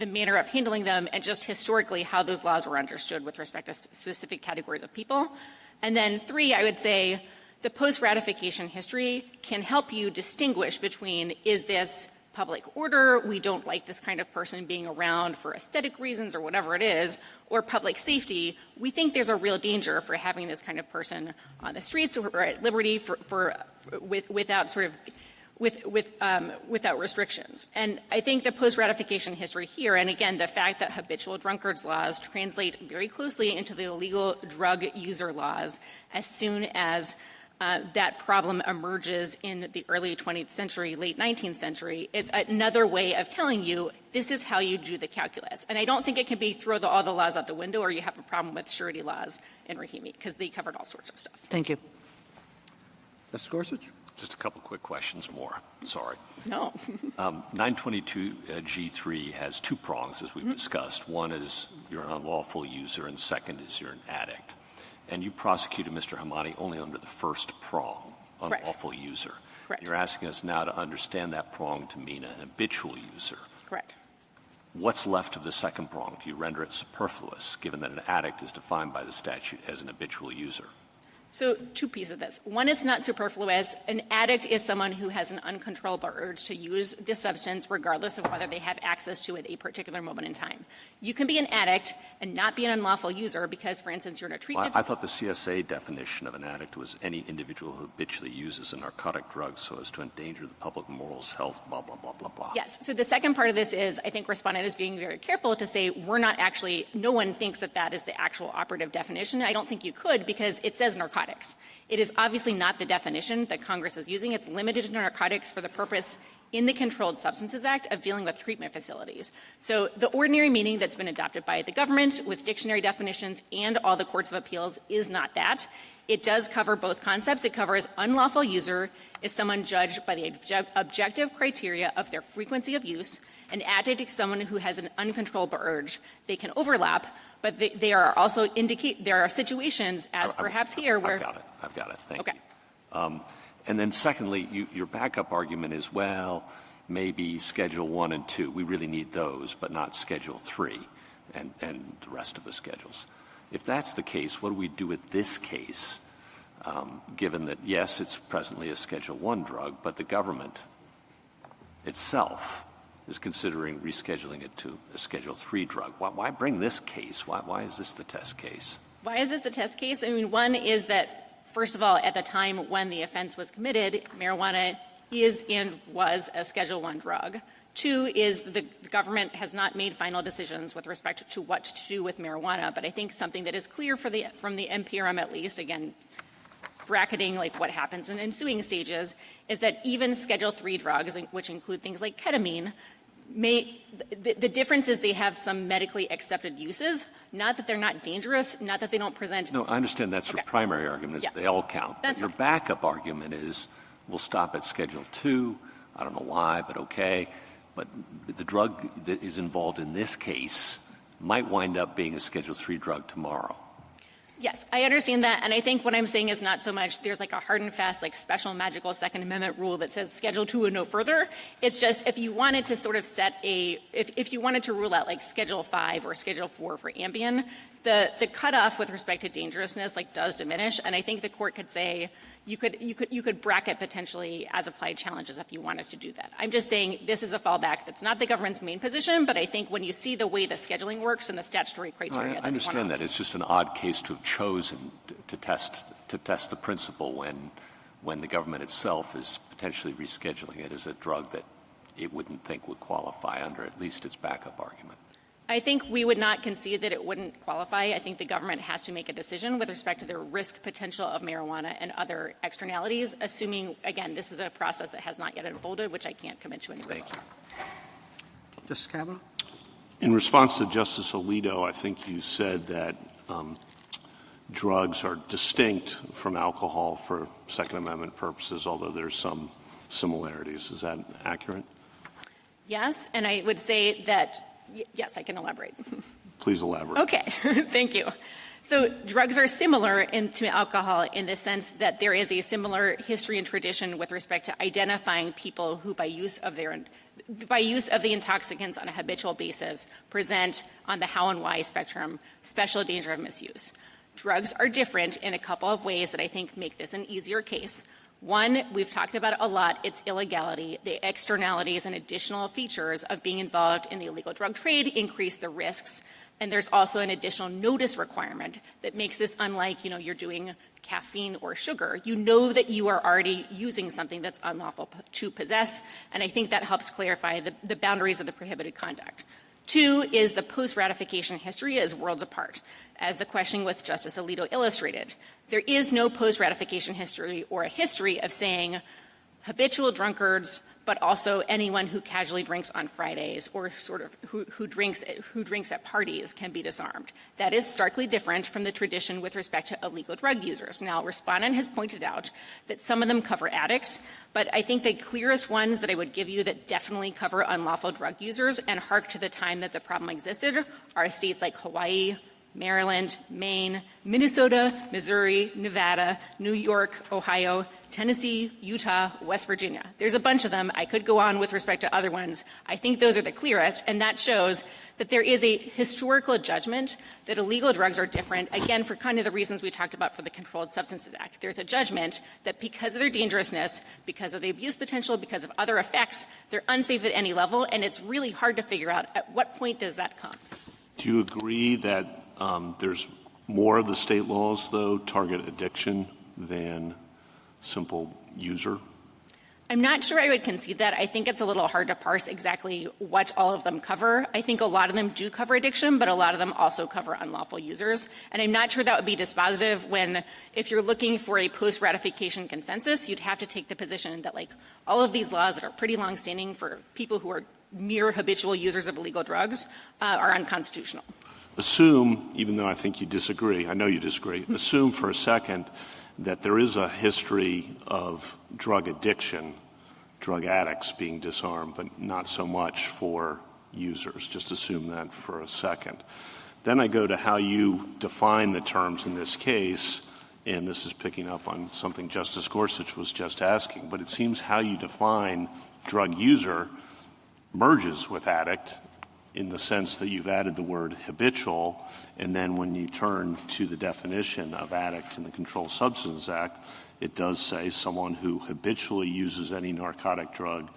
manner of handling them and just historically how those laws were understood with respect to specific categories of people. And then 3, I would say the post-ratification history can help you distinguish between, is this public order, we don't like this kind of person being around for aesthetic reasons or whatever it is, or public safety, we think there's a real danger for having this kind of person on the streets or at liberty without restrictions. And I think the post-ratification history here, and again, the fact that habitual drunkards laws translate very closely into the illegal drug user laws as soon as that problem emerges in the early 20th century, late 19th century, is another way of telling you this is how you do the calculus. And I don't think it can be throw all the laws out the window or you have a problem with surety laws in Rahimi, because they covered all sorts of stuff. Thank you. Ms. Gorsuch? Just a couple quick questions more. Sorry. No. 922G3 has 2 prongs, as we've discussed. One is you're an unlawful user, and second is you're an addict. And you prosecuted Mr. Hemani only under the first prong, unlawful Correct. user. Correct. You're asking us now to understand that prong to mean an habitual user. Correct. What's left of the second prong? Do you render it superfluous, given that an addict is defined by the statute as an habitual user? So 2 pieces of this. One, it's not superfluous. An addict is someone who has an uncontrollable urge to use this substance regardless of whether they have access to it at a particular moment in time. You can be an addict and not be an unlawful user because, for instance, you're in a treatment. I thought the CSA definition of an addict was any individual who habitually uses a narcotic drug so as to endanger the public morals, health, blah, blah, blah, blah, blah. Yes. So the second part of this is, I think Respondent is being very careful to say we're not actually, no one thinks that that is the actual operative definition. I don't think you could because it says narcotics. It is obviously not the definition that Congress is using. It's limited to narcotics for the purpose in the Controlled Substances Act of dealing with treatment facilities. So the ordinary meaning that's been adopted by the government with dictionary definitions and all the courts of appeals is not that. It does cover both concepts. It covers unlawful user is someone judged by the objective criteria of their frequency of use. An addict is someone who has an uncontrollable urge. They can overlap, but they are also there are situations, as perhaps here, where I've got it. Thank okay. you. And then secondly, your backup argument is, well, maybe Schedule 1 and 2. We really need those, but not Schedule 3 and the rest of the schedules. If that's the case, what do we do with this case, given that, yes, it's presently a Schedule 1 drug, but the government itself is considering rescheduling it to a Schedule 3 drug? Why bring this case? Why is this the test case? Why is this the test case? I mean, one is that, first of all, at the time when the offense was committed, marijuana is and was a Schedule 1 drug. 2 is the government has not made final decisions with respect to what to do with marijuana, but I think something that is clear from the NPRM at least, again, bracketing like what happens in ensuing stages, is that even Schedule 3 drugs, which include things like ketamine, the difference is they have some medically accepted uses, not that they're not dangerous, not that they don't present. No, I understand that's your primary argument, is they all count. That's but your backup argument is we'll stop at Schedule 2. I don't know why, but okay. But the drug that is involved in this case might wind up being a Schedule 3 drug tomorrow. Yes, I understand that, and I think what I'm saying is not so much there's like a hard and fast, like special magical Second Amendment rule that says Schedule 2 and no further. It's just if you wanted to sort of set if you wanted to rule out like Schedule 5 or Schedule 4 for Ambien, the cutoff with respect to dangerousness like does diminish, and I think the court could say you could bracket potentially as applied challenges if you wanted to do that. I'm just saying this is a fallback. That's not the government's main position, but I think when you see the way the scheduling works and the statutory criteria, I understand that. It's just an odd case to have chosen to test the principle when the government itself is potentially rescheduling it as a drug that it wouldn't think would qualify under at least its backup argument. I think we would not concede that it wouldn't qualify. I think the government has to make a decision with respect to the risk potential of marijuana and other externalities, assuming, again, this is a process that has not yet unfolded, which I can't commit to any result. Thank you. Justice Kavanaugh? In response to Justice Alito, I think you said that drugs are distinct from alcohol for Second Amendment purposes, although there's some similarities. Is that accurate? Yes, and I would say that yes, I can elaborate. Please elaborate. Okay, thank you. So drugs are similar to alcohol in the sense that there is a similar history and tradition with respect to identifying people who, by use of the intoxicants on a habitual basis, present on the how and why spectrum special danger of misuse. Drugs are different in a couple of ways that I think make this an easier case. One, we've talked about it a lot, it's illegality. The externalities and additional features of being involved in the illegal drug trade increase the risks. And there's also an additional notice requirement that makes this unlike, you're doing caffeine or sugar. You know that you are already using something that's unlawful to possess, and I think that helps clarify the boundaries of the prohibited conduct. Two is the post-ratification history is worlds apart. As the questioning with Justice Alito illustrated, there is no post-ratification history or a history of saying habitual drunkards, but also anyone who casually drinks on Fridays or sort of who drinks at parties can be disarmed. That is starkly different from the tradition with respect to illegal drug users. Now, respondent has pointed out that some of them cover addicts, but I think the clearest ones that I would give you that definitely cover unlawful drug users and hark to the time that the problem existed are states like Hawaii, Maryland, Maine, Minnesota, Missouri, Nevada, New York, Ohio, Tennessee, Utah, West Virginia. There's a bunch of them. I could go on with respect to other ones. I think those are the clearest, and that shows that there is a historical judgment that illegal drugs are different, again, for kind of the reasons we talked about for the Controlled Substances Act. There's a judgment that because of their dangerousness, because of the abuse potential, because of other effects, they're unsafe at any level, and it's really hard to figure out at what point does that come. Do you agree that there's more of the state laws, though, target addiction than simple user? I'm not sure I would concede that. I think it's a little hard to parse exactly what all of them cover. I think a lot of them do cover addiction, but a lot of them also cover unlawful users. And I'm not sure that would be dispositive when, if you're looking for a post-ratification consensus, you'd have to take the position that, like, all of these laws that are pretty long-standing for people who are mere habitual users of illegal drugs are unconstitutional. Assume, even though I think you disagree, I know you disagree, assume for a second that there is a history of drug addiction, drug addicts being disarmed, but not so much for users. Just assume that for a second. Then I go to how you define the terms in this case, and this is picking up on something Justice Gorsuch was just asking, but it seems how you define drug user merges with addict in the sense that you've added the word habitual, and then when you turn to the definition of addict in the Controlled Substances Act, it does say someone who habitually uses any narcotic drug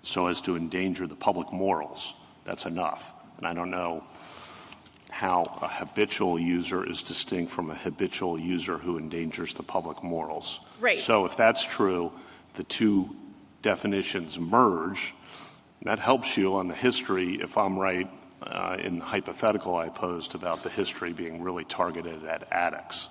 so as to endanger the public morals. That's enough. And I don't know how a habitual user is distinct from a habitual user who endangers the public morals. Right. So if that's true, the two definitions merge. That helps you on the history, if I'm right, in the hypothetical I posed about the history being really targeted at addicts.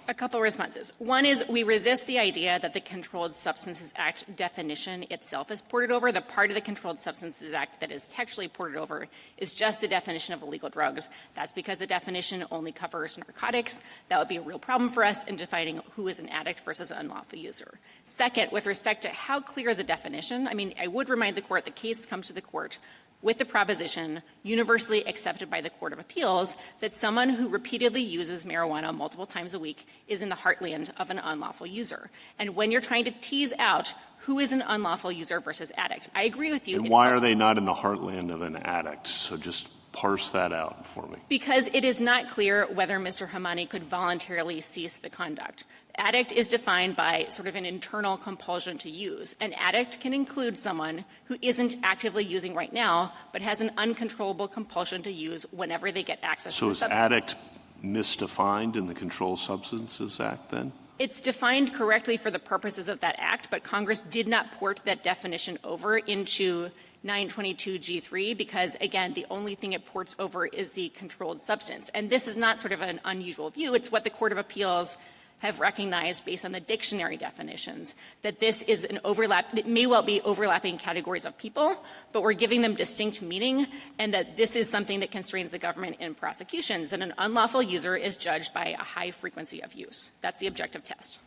A couple responses. One is we resist the idea that the Controlled Substances Act definition itself is ported over. The part of the Controlled Substances Act that is textually ported over is just the definition of illegal drugs. That's because the definition only covers narcotics. That would be a real problem for us in defining who is an addict versus an unlawful user. Second, with respect to how clear is the definition, I would remind the Court the case comes to the Court with the proposition universally accepted by the Court of Appeals that someone who repeatedly uses marijuana multiple times a week is in the heartland of an unlawful user. And when you're trying to tease out who is an unlawful user versus addict, I agree with you. And why are they not in the heartland of an addict? So just parse that out for me. Because it is not clear whether Mr. Hemani could voluntarily cease the conduct. Addict is defined by sort of an internal compulsion to use. An addict can include someone who isn't actively using right now, but has an uncontrollable compulsion to use whenever they get access to the substance. So is addict misdefined in the Controlled Substances Act then? It's defined correctly for the purposes of that act, but Congress did not port that definition over into 922G3 because, again, the only thing it ports over is the controlled substance. And this is not sort of an unusual view. It's what the Court of Appeals have recognized based on the dictionary definitions, that this is an overlap, it may well be overlapping categories of people, but we're giving them distinct meaning, and that this is something that constrains the government in prosecutions, and an unlawful user is judged by a high frequency of use. That's the objective test.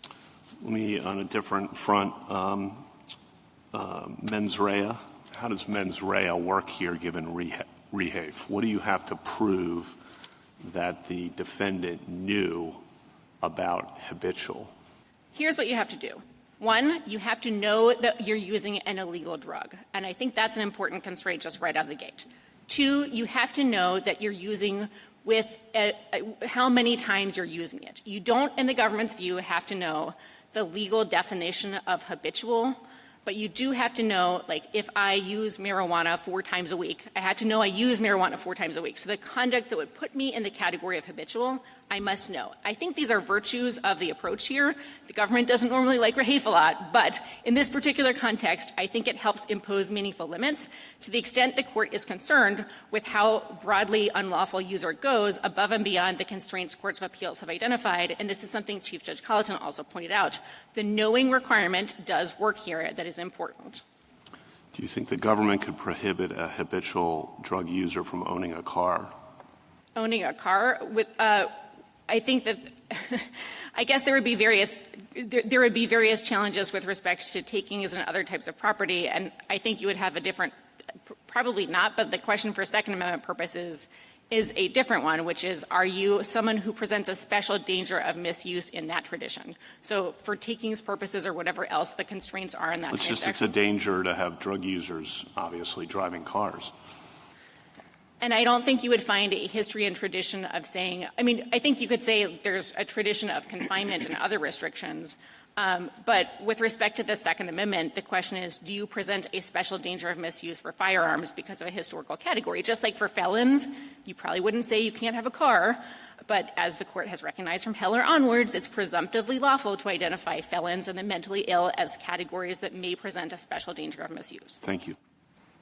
Let me, on a different front, mens rea. How does mens rea work here given rehave? What do you have to prove that the defendant knew about habitual? Here's what you have to do. One, you have to know that you're using an illegal drug. And I think that's an important constraint just right out of the gate. Two, you have to know that you're using with how many times you're using it. You don't, in the government's view, have to know the legal definition of habitual, but you do have to know, like, if I use marijuana 4 times a week, I have to know I use marijuana 4 times a week. So the conduct that would put me in the category of habitual, I must know. I think these are virtues of the approach here. The government doesn't normally like rehave a lot, but in this particular context, I think it helps impose meaningful limits to the extent the Court is concerned with how broadly unlawful user goes above and beyond the constraints courts of appeals have identified, and this is something Chief Judge Colleton also pointed out. The knowing requirement does work here that is important. Do you think the government could prohibit a habitual drug user from owning a car? Owning a car with I think that I guess there would be various challenges with respect to takings and other types of property, and I think you would have a different, probably not, but the question for Second Amendment purposes is a different one, which is, are you someone who presents a special danger of misuse in that tradition? So for takings purposes or whatever else the constraints are in that transaction. It's a danger to have drug users, obviously, driving cars. And I don't think you would find a history and tradition of saying, I think you could say there's a tradition of confinement and other restrictions. But with respect to the Second Amendment, the question is, do you present a special danger of misuse for firearms because of a historical category? Just like for felons, you probably wouldn't say you can't have a car. But as the Court has recognized from Heller onwards, it's presumptively lawful to identify felons and the mentally ill as categories that may present a special danger of misuse. Thank you.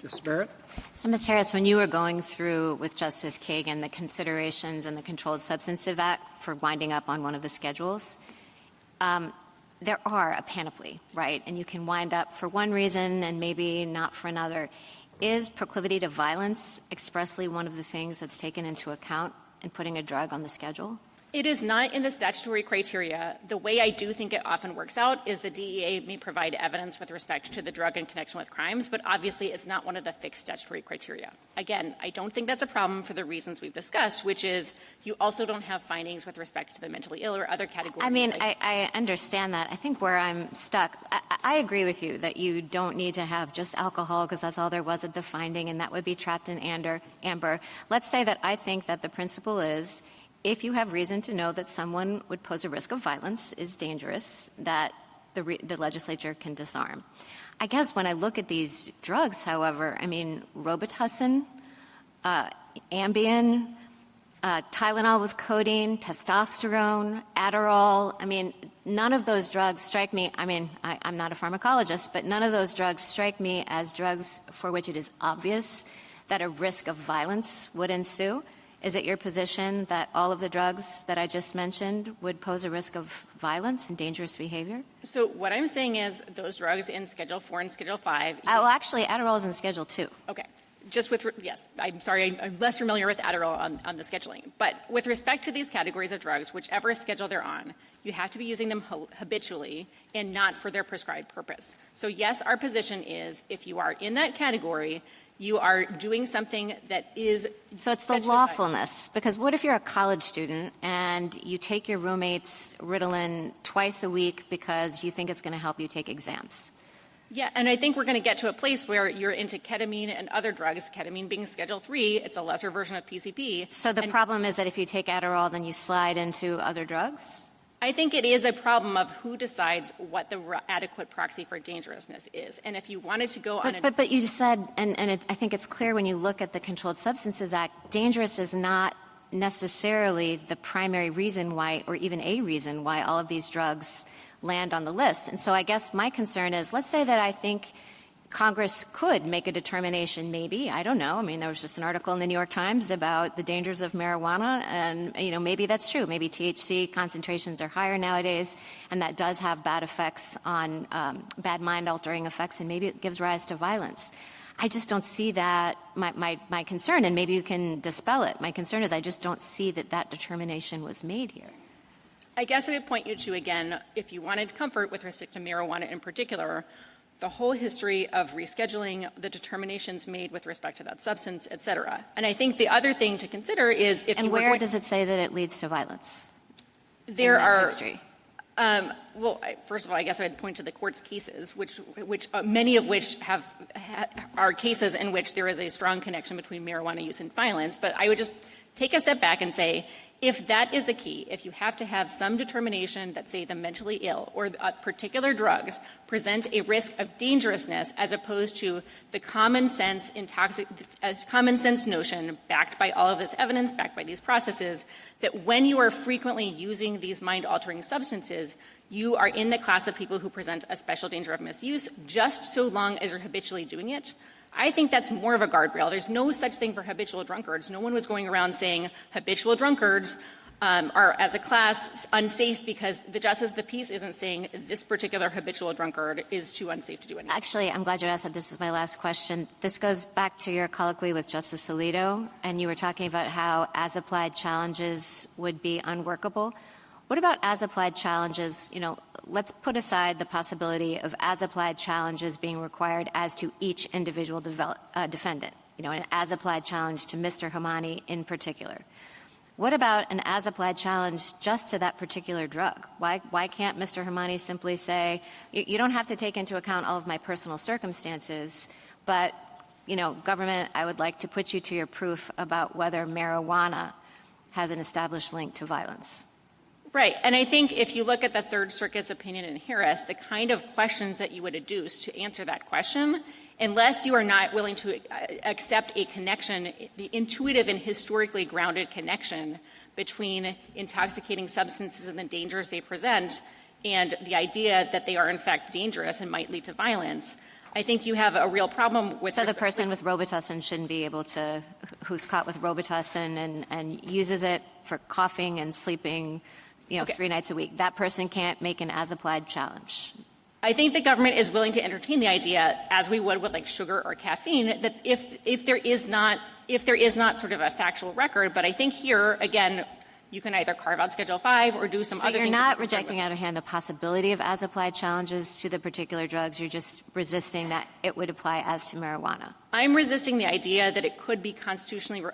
Justice Barrett? So, Ms. Harris, when you were going through with Justice Kagan the considerations in the Controlled Substances Act for winding up on one of the schedules, there are a panoply, right? And you can wind up for one reason and maybe not for another. Is proclivity to violence expressly one of the things that's taken into account in putting a drug on the schedule? It is not in the statutory criteria. The way I do think it often works out is the DEA may provide evidence with respect to the drug in connection with crimes, but obviously it's not one of the fixed statutory criteria. Again, I don't think that's a problem for the reasons we've discussed, which is you also don't have findings with respect to the mentally ill or other categories. I understand that. I think where I'm stuck, I agree with you that you don't need to have just alcohol because that's all there was at the finding, and that would be trapped in amber. Let's say that I think that the principle is if you have reason to know that someone would pose a risk of violence is dangerous, that the legislature can disarm. I guess when I look at these drugs, however, Robitussin, Ambien, Tylenol with codeine, testosterone, Adderall, none of those drugs strike me, I'm not a pharmacologist, but none of those drugs strike me as drugs for which it is obvious that a risk of violence would ensue. Is it your position that all of the drugs that I just mentioned would pose a risk of violence and dangerous behavior? So what I'm saying is those drugs in Schedule 4 and Schedule 5. Well, actually, Adderall is in Schedule 2. Okay. Just with, yes, I'm sorry, I'm less familiar with Adderall on the scheduling. But with respect to these categories of drugs, whichever schedule they're on, you have to be using them habitually and not for their prescribed purpose. So yes, our position is if you are in that category, you are doing something that is. So it's the lawfulness, because what if you're a college student and you take your roommate's Ritalin twice a week because you think it's going to help you take exams? Yeah, and I think we're going to get to a place where you're into ketamine and other drugs, ketamine being Schedule 3, it's a lesser version of PCP. So the problem is that if you take Adderall, then you slide into other drugs? I think it is a problem of who decides what the adequate proxy for dangerousness is. And if you wanted to go on But you just said, I think it's clear when you look at the Controlled Substances Act, dangerous is not necessarily the primary reason why, or even a reason why all of these drugs land on the list. And so I guess my concern is, let's say that I think Congress could make a determination, maybe, I don't know. I mean, there was just an article in the New York Times about the dangers of marijuana, and, maybe that's true. Maybe THC concentrations are higher nowadays, and that does have bad effects on, bad mind-altering effects, and maybe it gives rise to violence. I just don't see that, my concern, and maybe you can dispel it. My concern is I just don't see that determination was made here. I guess I would point you to, again, if you wanted comfort with respect to marijuana in particular, the whole history of rescheduling, the determinations made with respect to that substance, et cetera. And I think the other thing to consider is if and where does it say that it leads to violence? There in are history. First of all, I guess I'd point to the court's cases, which many of which are cases in which there is a strong connection between marijuana use and violence. But I would just take a step back and say, if that is the key, if you have to have some determination that, say, the mentally ill or particular drugs present a risk of dangerousness as opposed to the common sense notion backed by all of this evidence, backed by these processes, that when you are frequently using these mind-altering substances, you are in the class of people who present a special danger of misuse just so long as you're habitually doing it. I think that's more of a guardrail. There's no such thing for habitual drunkards. No one was going around saying habitual drunkards are, as a class, unsafe because the justice of the peace isn't saying this particular habitual drunkard is too unsafe to do anything. Actually, I'm glad you asked that. This is my last question. This goes back to your colloquy with Justice Alito, and you were talking about how as-applied challenges would be unworkable. What about as-applied challenges? Let's put aside the possibility of as-applied challenges being required as to each individual defendant, an as-applied challenge to Mr. Hemani in particular. What about an as-applied challenge just to that particular drug? Why can't Mr. Hemani simply say, you don't have to take into account all of my personal circumstances, but, government, I would like to put you to your proof about whether marijuana has an established link to violence? Right. And I think if you look at the Third Circuit's opinion in Harris, the kind of questions that you would adduce to answer that question, unless you are not willing to accept a connection, the intuitive and historically grounded connection between intoxicating substances and the dangers they present and the idea that they are in fact dangerous and might lead to violence, I think you have a real problem with. So the person with Robitussin shouldn't be able to, who's caught with Robitussin and uses it for coughing and sleeping, 3 nights a week. That person can't make an as-applied challenge. I think the government is willing to entertain the idea, as we would with sugar or caffeine, that if there is not sort of a factual record, but I think here again you can either carve out Schedule 5 or do some other things. So you're not rejecting out of hand the possibility of as-applied challenges to the particular drugs. You're just resisting that it would apply as to marijuana. I'm resisting the idea that it could be constitutionally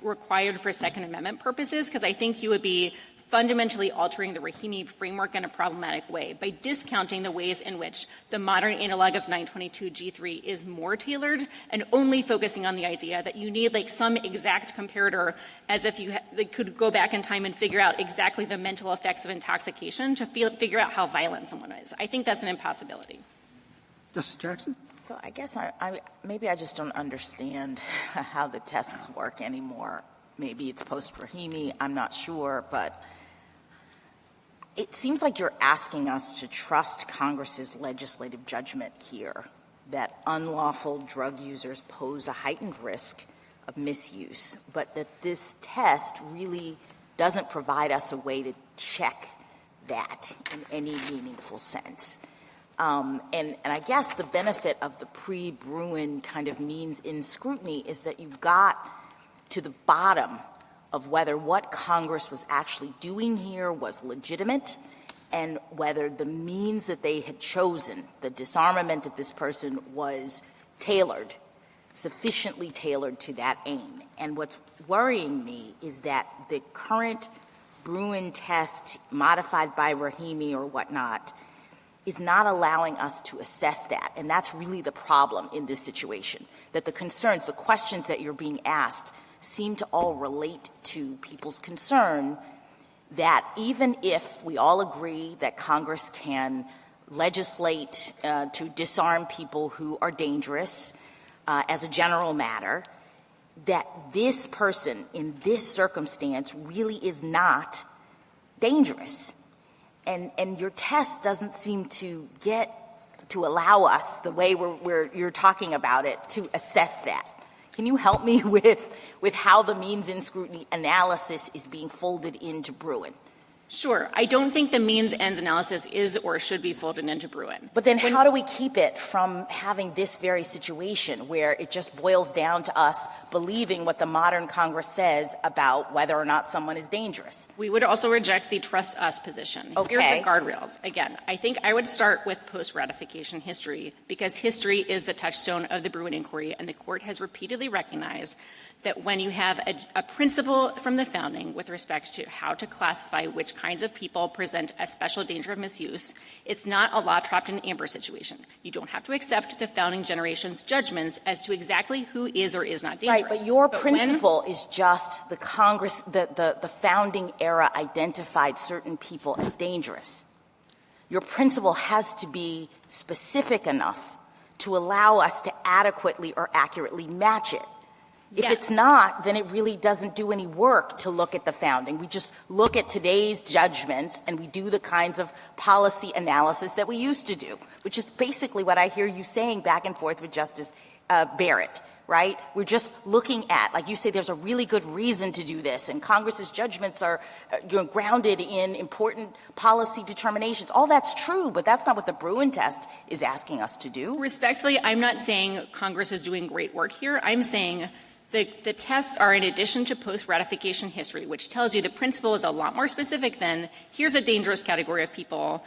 required for Second Amendment purposes, because I think you would be fundamentally altering the Rahimi framework in a problematic way by discounting the ways in which the modern analog of 922G3 is more tailored and only focusing on the idea that you need some exact comparator, as if you could go back in time and figure out exactly the mental effects of intoxication to figure out how violent someone is. I think that's an impossibility. Justice Jackson? So I guess maybe I just don't understand how the tests work anymore. Maybe it's post-Rahimi, I'm not sure, but it seems like you're asking us to trust Congress's legislative judgment here that unlawful drug users pose a heightened risk of misuse, but that this test really doesn't provide us a way to check that in any meaningful sense. And I guess the benefit of the pre-Bruin kind of means in scrutiny is that you've got to the bottom of whether what Congress was actually doing here was legitimate and whether the means that they had chosen, the disarmament of this person, was tailored, sufficiently tailored to that aim. And what's worrying me is that the current Bruin test, modified by Rahimi or whatnot, is not allowing us to assess that. And that's really the problem in this situation, that the concerns, the questions that you're being asked seem to all relate to people's concern that even if we all agree that Congress can legislate to disarm people who are dangerous as a general matter, that this person in this circumstance really is not dangerous. And your test doesn't seem to get to allow us, the way you're talking about it, to assess that. Can you help me with how the means in scrutiny analysis is being folded into Bruin? Sure. I don't think the means-ends analysis is or should be folded into Bruin. But then how do we keep it from having this very situation where it just boils down to us believing what the modern Congress says about whether or not someone is dangerous? We would also reject the trust us position. Okay. Here's the guardrails. Again, I think I would start with post-ratification history because history is the touchstone of the Bruin inquiry, and the Court has repeatedly recognized that when you have a principle from the founding with respect to how to classify which kinds of people present a special danger of misuse, it's not a law trapped in amber situation. You don't have to accept the founding generation's judgments as to exactly who is or is not dangerous. Right, but your principle is just the Congress, the founding era identified certain people as dangerous. Your principle has to be specific enough to allow us to adequately or accurately match it. If it's not, then it really doesn't do any work to look at the founding. We just look at today's judgments and we do the kinds of policy analysis that we used to do, which is basically what I hear you saying back and forth with Justice Barrett, right? We're just looking at, like you say, there's a really good reason to do this, and Congress's judgments are grounded in important policy determinations. All that's true, but that's not what the Bruin test is asking us to do. Respectfully, I'm not saying Congress is doing great work here. I'm saying the tests are in addition to post-ratification history, which tells you the principle is a lot more specific than here's a dangerous category of people,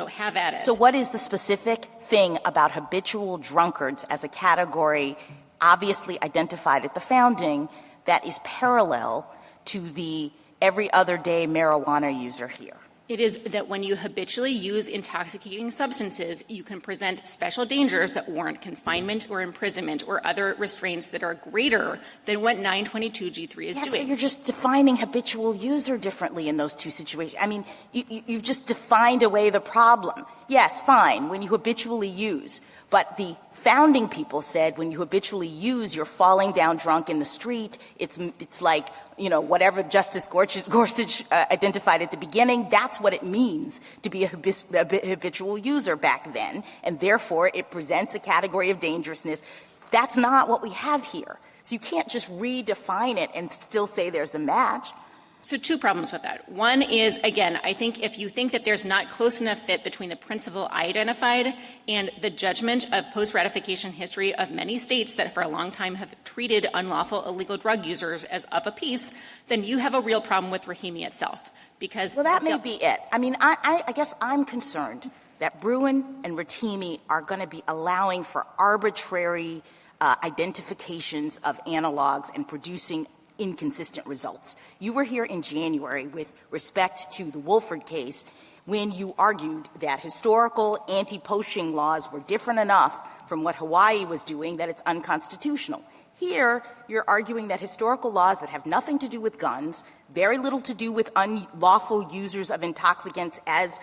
have at it. So what is the specific thing about habitual drunkards as a category obviously identified at the founding that is parallel to the every other day marijuana user here? It is that when you habitually use intoxicating substances, you can present special dangers that warrant confinement or imprisonment or other restraints that are greater than what 922G3 is doing. But you're just defining habitual user differently in those two situations. I mean, you've just defined away the problem. Yes, fine, when you habitually use. But the founding people said when you habitually use, you're falling down drunk in the street. It's like, whatever Justice Gorsuch identified at the beginning, that's what it means to be a habitual user back then. And therefore, it presents a category of dangerousness. That's not what we have here. So you can't just redefine it and still say there's a match. So two problems with that. One is, again, I think if you think that there's not close enough fit between the principle I identified and the judgment of post-ratification history of many states that for a long time have treated unlawful illegal drug users as of a piece, then you have a real problem with Rahimi itself. Because that may be it. I mean, I guess I'm concerned that Bruin and Rahimi are going to be allowing for arbitrary identifications of analogs and producing inconsistent results. You were here in January with respect to the Wolford case when you argued that historical anti-poaching laws were different enough from what Hawaii was doing that it's unconstitutional. Here, you're arguing that historical laws that have nothing to do with guns, very little to do with unlawful users of intoxicants as,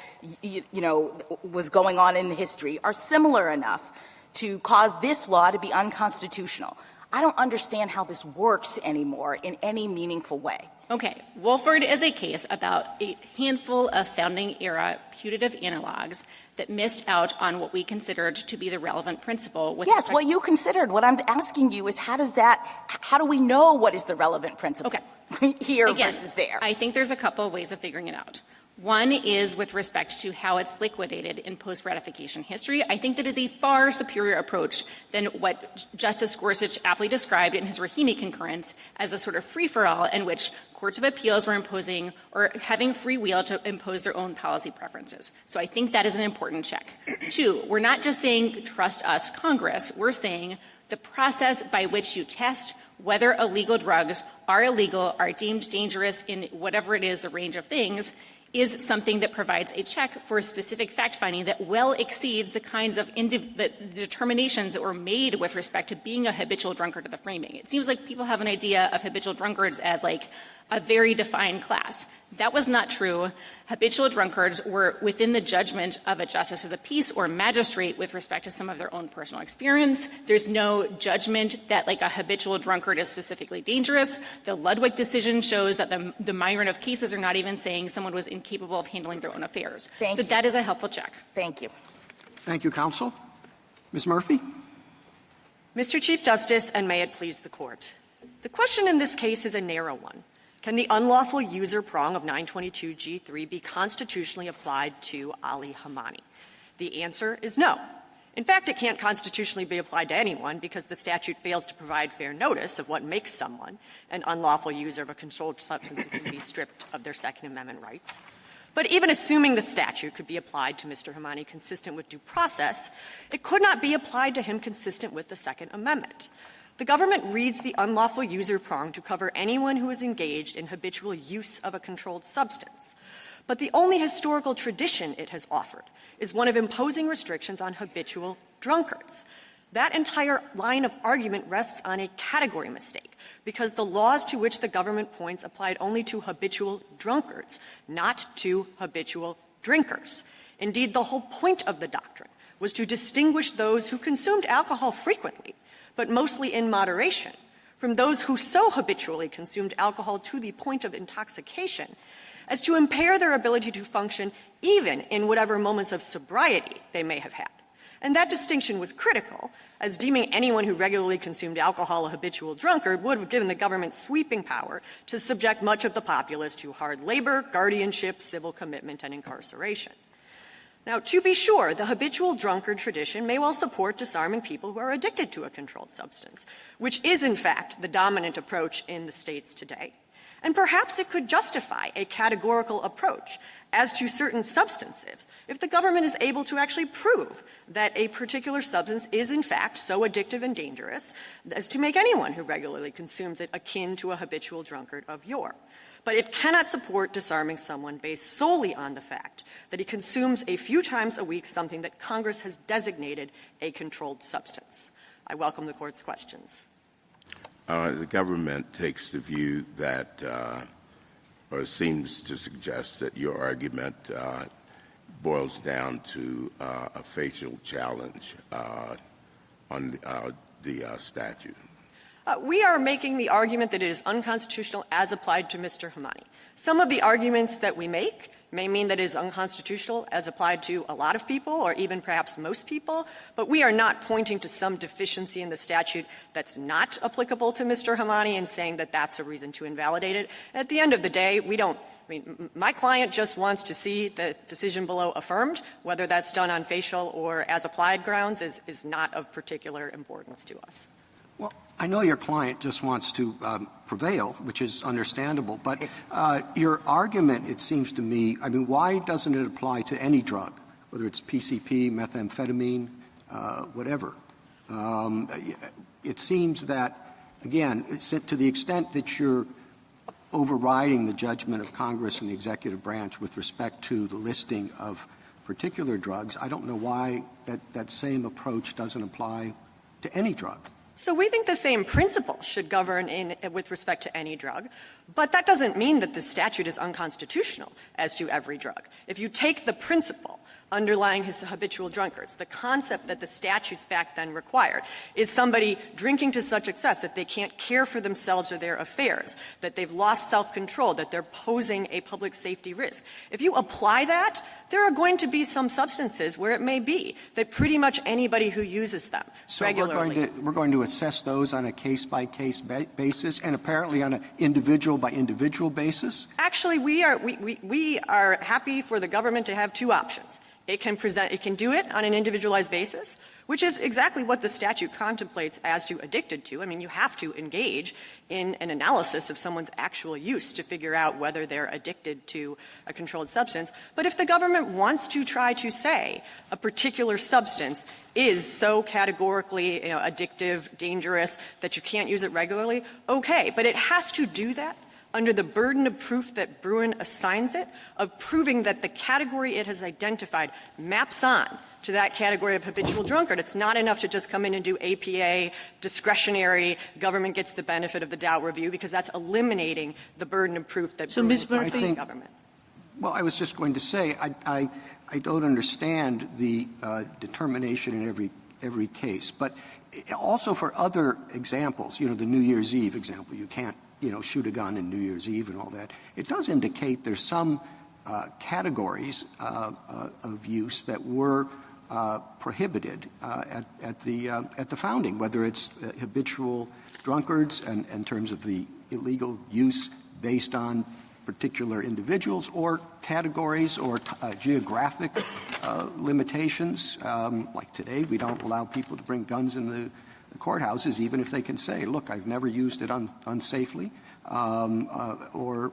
was going on in the history, are similar enough to cause this law to be unconstitutional. I don't understand how this works anymore in any meaningful way. Okay. Wolford is a case about a handful of founding-era putative analogs that missed out on what we considered to be the relevant principle. With Yes, what you considered. What I'm asking you is how do we know what is the relevant principle? Okay. Here Again, versus there. I think there's a couple of ways of figuring it out. One is with respect to how it's liquidated in post-ratification history. I think that is a far superior approach than what Justice Gorsuch aptly described in his Rahimi concurrence as a sort of free-for-all in which courts of appeals were imposing or having free will to impose their own policy preferences. So I think that is an important check. Two, we're not just saying trust us, Congress. We're saying the process by which you test whether illegal drugs are illegal, are deemed dangerous in whatever it is, the range of things, is something that provides a check for a specific fact-finding that well exceeds the kinds of the determinations that were made with respect to being a habitual drunkard at the framing. It seems like people have an idea of habitual drunkards as like a very defined class. That was not true. Habitual drunkards were within the judgment of a justice of the peace or magistrate with respect to some of their own personal experience. There's no judgment that like a habitual drunkard is specifically dangerous. The Ludwig decision shows that the myriad of cases are not even saying someone was incapable of handling their own affairs. Thank so you. that is a helpful check. Thank you. Thank you, counsel. Ms. Murphy? Mr. Chief Justice, and may it please the Court. The question in this case is a narrow one. Can the unlawful user prong of 922G3 be constitutionally applied to Ali Hemani? The answer is no. In fact, it can't constitutionally be applied to anyone because the statute fails to provide fair notice of what makes someone an unlawful user of a controlled substance that can be stripped of their Second Amendment rights. But even assuming the statute could be applied to Mr. Hemani consistent with due process, it could not be applied to him consistent with the Second Amendment. The government reads the unlawful user prong to cover anyone who is engaged in habitual use of a controlled substance. But the only historical tradition it has offered is one of imposing restrictions on habitual drunkards. That entire line of argument rests on a category mistake, because the laws to which the government points applied only to habitual drunkards, not to habitual drinkers. Indeed, the whole point of the doctrine was to distinguish those who consumed alcohol frequently, but mostly in moderation, from those who so habitually consumed alcohol to the point of intoxication as to impair their ability to function even in whatever moments of sobriety they may have had. And that distinction was critical, as deeming anyone who regularly consumed alcohol a habitual drunkard would have given the government sweeping power to subject much of the populace to hard labor, guardianship, civil commitment, and incarceration. Now, to be sure, the habitual drunkard tradition may well support disarming people who are addicted to a controlled substance, which is, in fact, the dominant approach in the states today. And perhaps it could justify a categorical approach as to certain substances if the government is able to actually prove that a particular substance is, in fact, so addictive and dangerous as to make anyone who regularly consumes it akin to a habitual drunkard of yore. But it cannot support disarming someone based solely on the fact that he consumes a few times a week something that Congress has designated a controlled substance. I welcome the Court's questions. The government takes the view that, or seems to suggest that your argument boils down to a facial challenge on the statute. We are making the argument that it is unconstitutional as applied to Mr. Hemani. Some of the arguments that we make may mean that it is unconstitutional as applied to a lot of people or even perhaps most people, but we are not pointing to some deficiency in the statute that's not applicable to Mr. Hemani and saying that that's a reason to invalidate it. At the end of the day, we don't – I mean, my client just wants to see the decision below affirmed. Whether that's done on facial or as applied grounds is not of particular importance to us. Well, I know your client just wants to prevail, which is understandable, but your argument, it seems to me, I mean, why doesn't it apply to any drug, whether it's PCP, methamphetamine, whatever? It seems that, again, to the extent that you're overriding the judgment of Congress and the executive branch with respect to the listing of particular drugs, I don't know why that same approach doesn't apply to any drug. So we think the same principle should govern with respect to any drug, but that doesn't mean that the statute is unconstitutional as to every drug. If you take the principle underlying his habitual drunkards. The concept that the statutes back then required is somebody drinking to such excess that they can't care for themselves or their affairs, that they've lost self-control, that they're posing a public safety risk. If you apply that, there are going to be some substances where it may be that pretty much anybody who uses them regularly. So we're going to assess those on a case-by-case basis and apparently on an individual-by-individual basis? Actually, we are happy for the government to have two options. It can do it on an individualized basis, which is exactly what the statute contemplates as to addicted to. I mean, you have to engage in an analysis of someone's actual use to figure out whether they're addicted to a controlled substance. But if the government wants to try to say a particular substance is so categorically, addictive, dangerous that you can't use it regularly, okay. But it has to do that under the burden of proof that Bruin assigns it, of proving that the category it has identified maps on to that category of habitual drunkard. It's not enough to just come in and do APA, discretionary, government gets the benefit of the doubt review, because that's eliminating the burden of proof that Bruin puts on the government. Well, I was just going to say, I don't understand the determination in every case. But also for other examples, the New Year's Eve example, you can't shoot a gun in New Year's Eve and all that. It does indicate there's some categories of use that were prohibited at the founding, whether it's habitual drunkards and in terms of the illegal use based on particular individuals, or categories or geographic limitations. Like today, we don't allow people to bring guns in the courthouses, even if they can say, look, I've never used it unsafely, or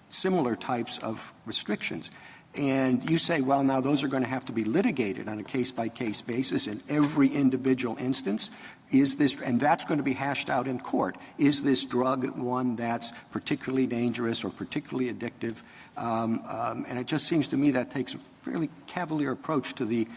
similar types of restrictions. And you say, well, now those are going to have to be litigated on a case-by-case basis in every individual instance. And that's going to be hashed out in court. Is this drug one that's particularly dangerous or particularly addictive? And it just seems to me that takes a fairly cavalier approach to the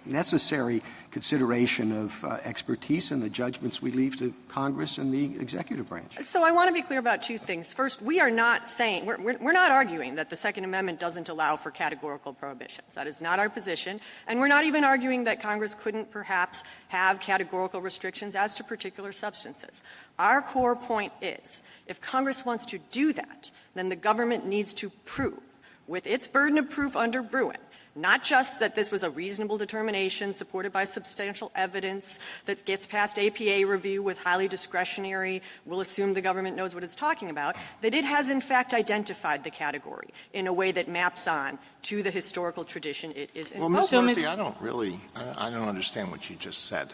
necessary consideration of expertise and the judgments we leave to Congress and the executive branch. So I want to be clear about two things. First, we are not saying, we're not arguing that the Second Amendment doesn't allow for categorical prohibitions. That is not our position. And we're not even arguing that Congress couldn't perhaps have categorical restrictions as to particular substances. Our core point is, if Congress wants to do that, then the government needs to prove, with its burden of proof under Bruin, not just that this was a reasonable determination supported by substantial evidence that gets past APA review with highly discretionary, we'll assume the government knows what it's talking about, that it has in fact identified the category in a way that maps on to the historical tradition it is in. Well, Ms. Murphy, I don't understand what you just said.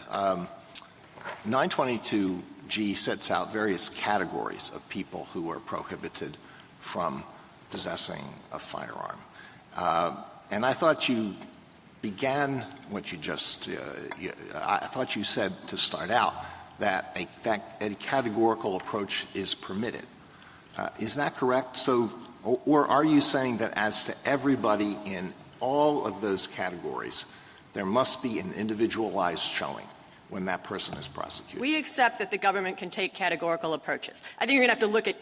922G sets out various categories of people who are prohibited from possessing a firearm. And I thought you began what you just I thought you said to start out that a categorical approach is permitted. Is that correct? So, or are you saying that as to everybody in all of those categories, there must be an individualized showing when that person is prosecuted? We accept that the government can take categorical approaches. I think you're going to have to look at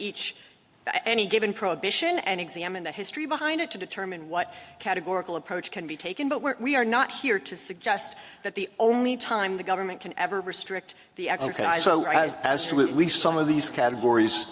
any given prohibition and examine the history behind it to determine what categorical approach can be taken. But we are not here to suggest that the only time the government can ever restrict the exercise of rights. So as to at least some of these categories,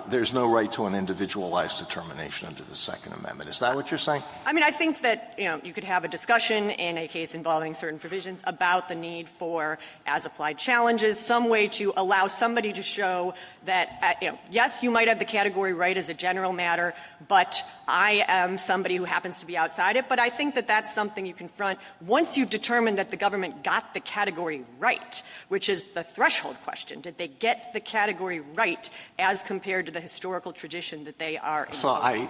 there's no right to an individualized determination under the Second Amendment. Is that what you're saying? I mean, I think that, you could have a discussion in a case involving certain provisions about the need for as-applied challenges, some way to allow somebody to show that, yes, you might have the category right as a general matter, but I am somebody who happens to be outside it. But I think that that's something you confront once you've determined that the government got the category right, which is the threshold question. Did they get the category right as compared to the historical tradition that they are in? So I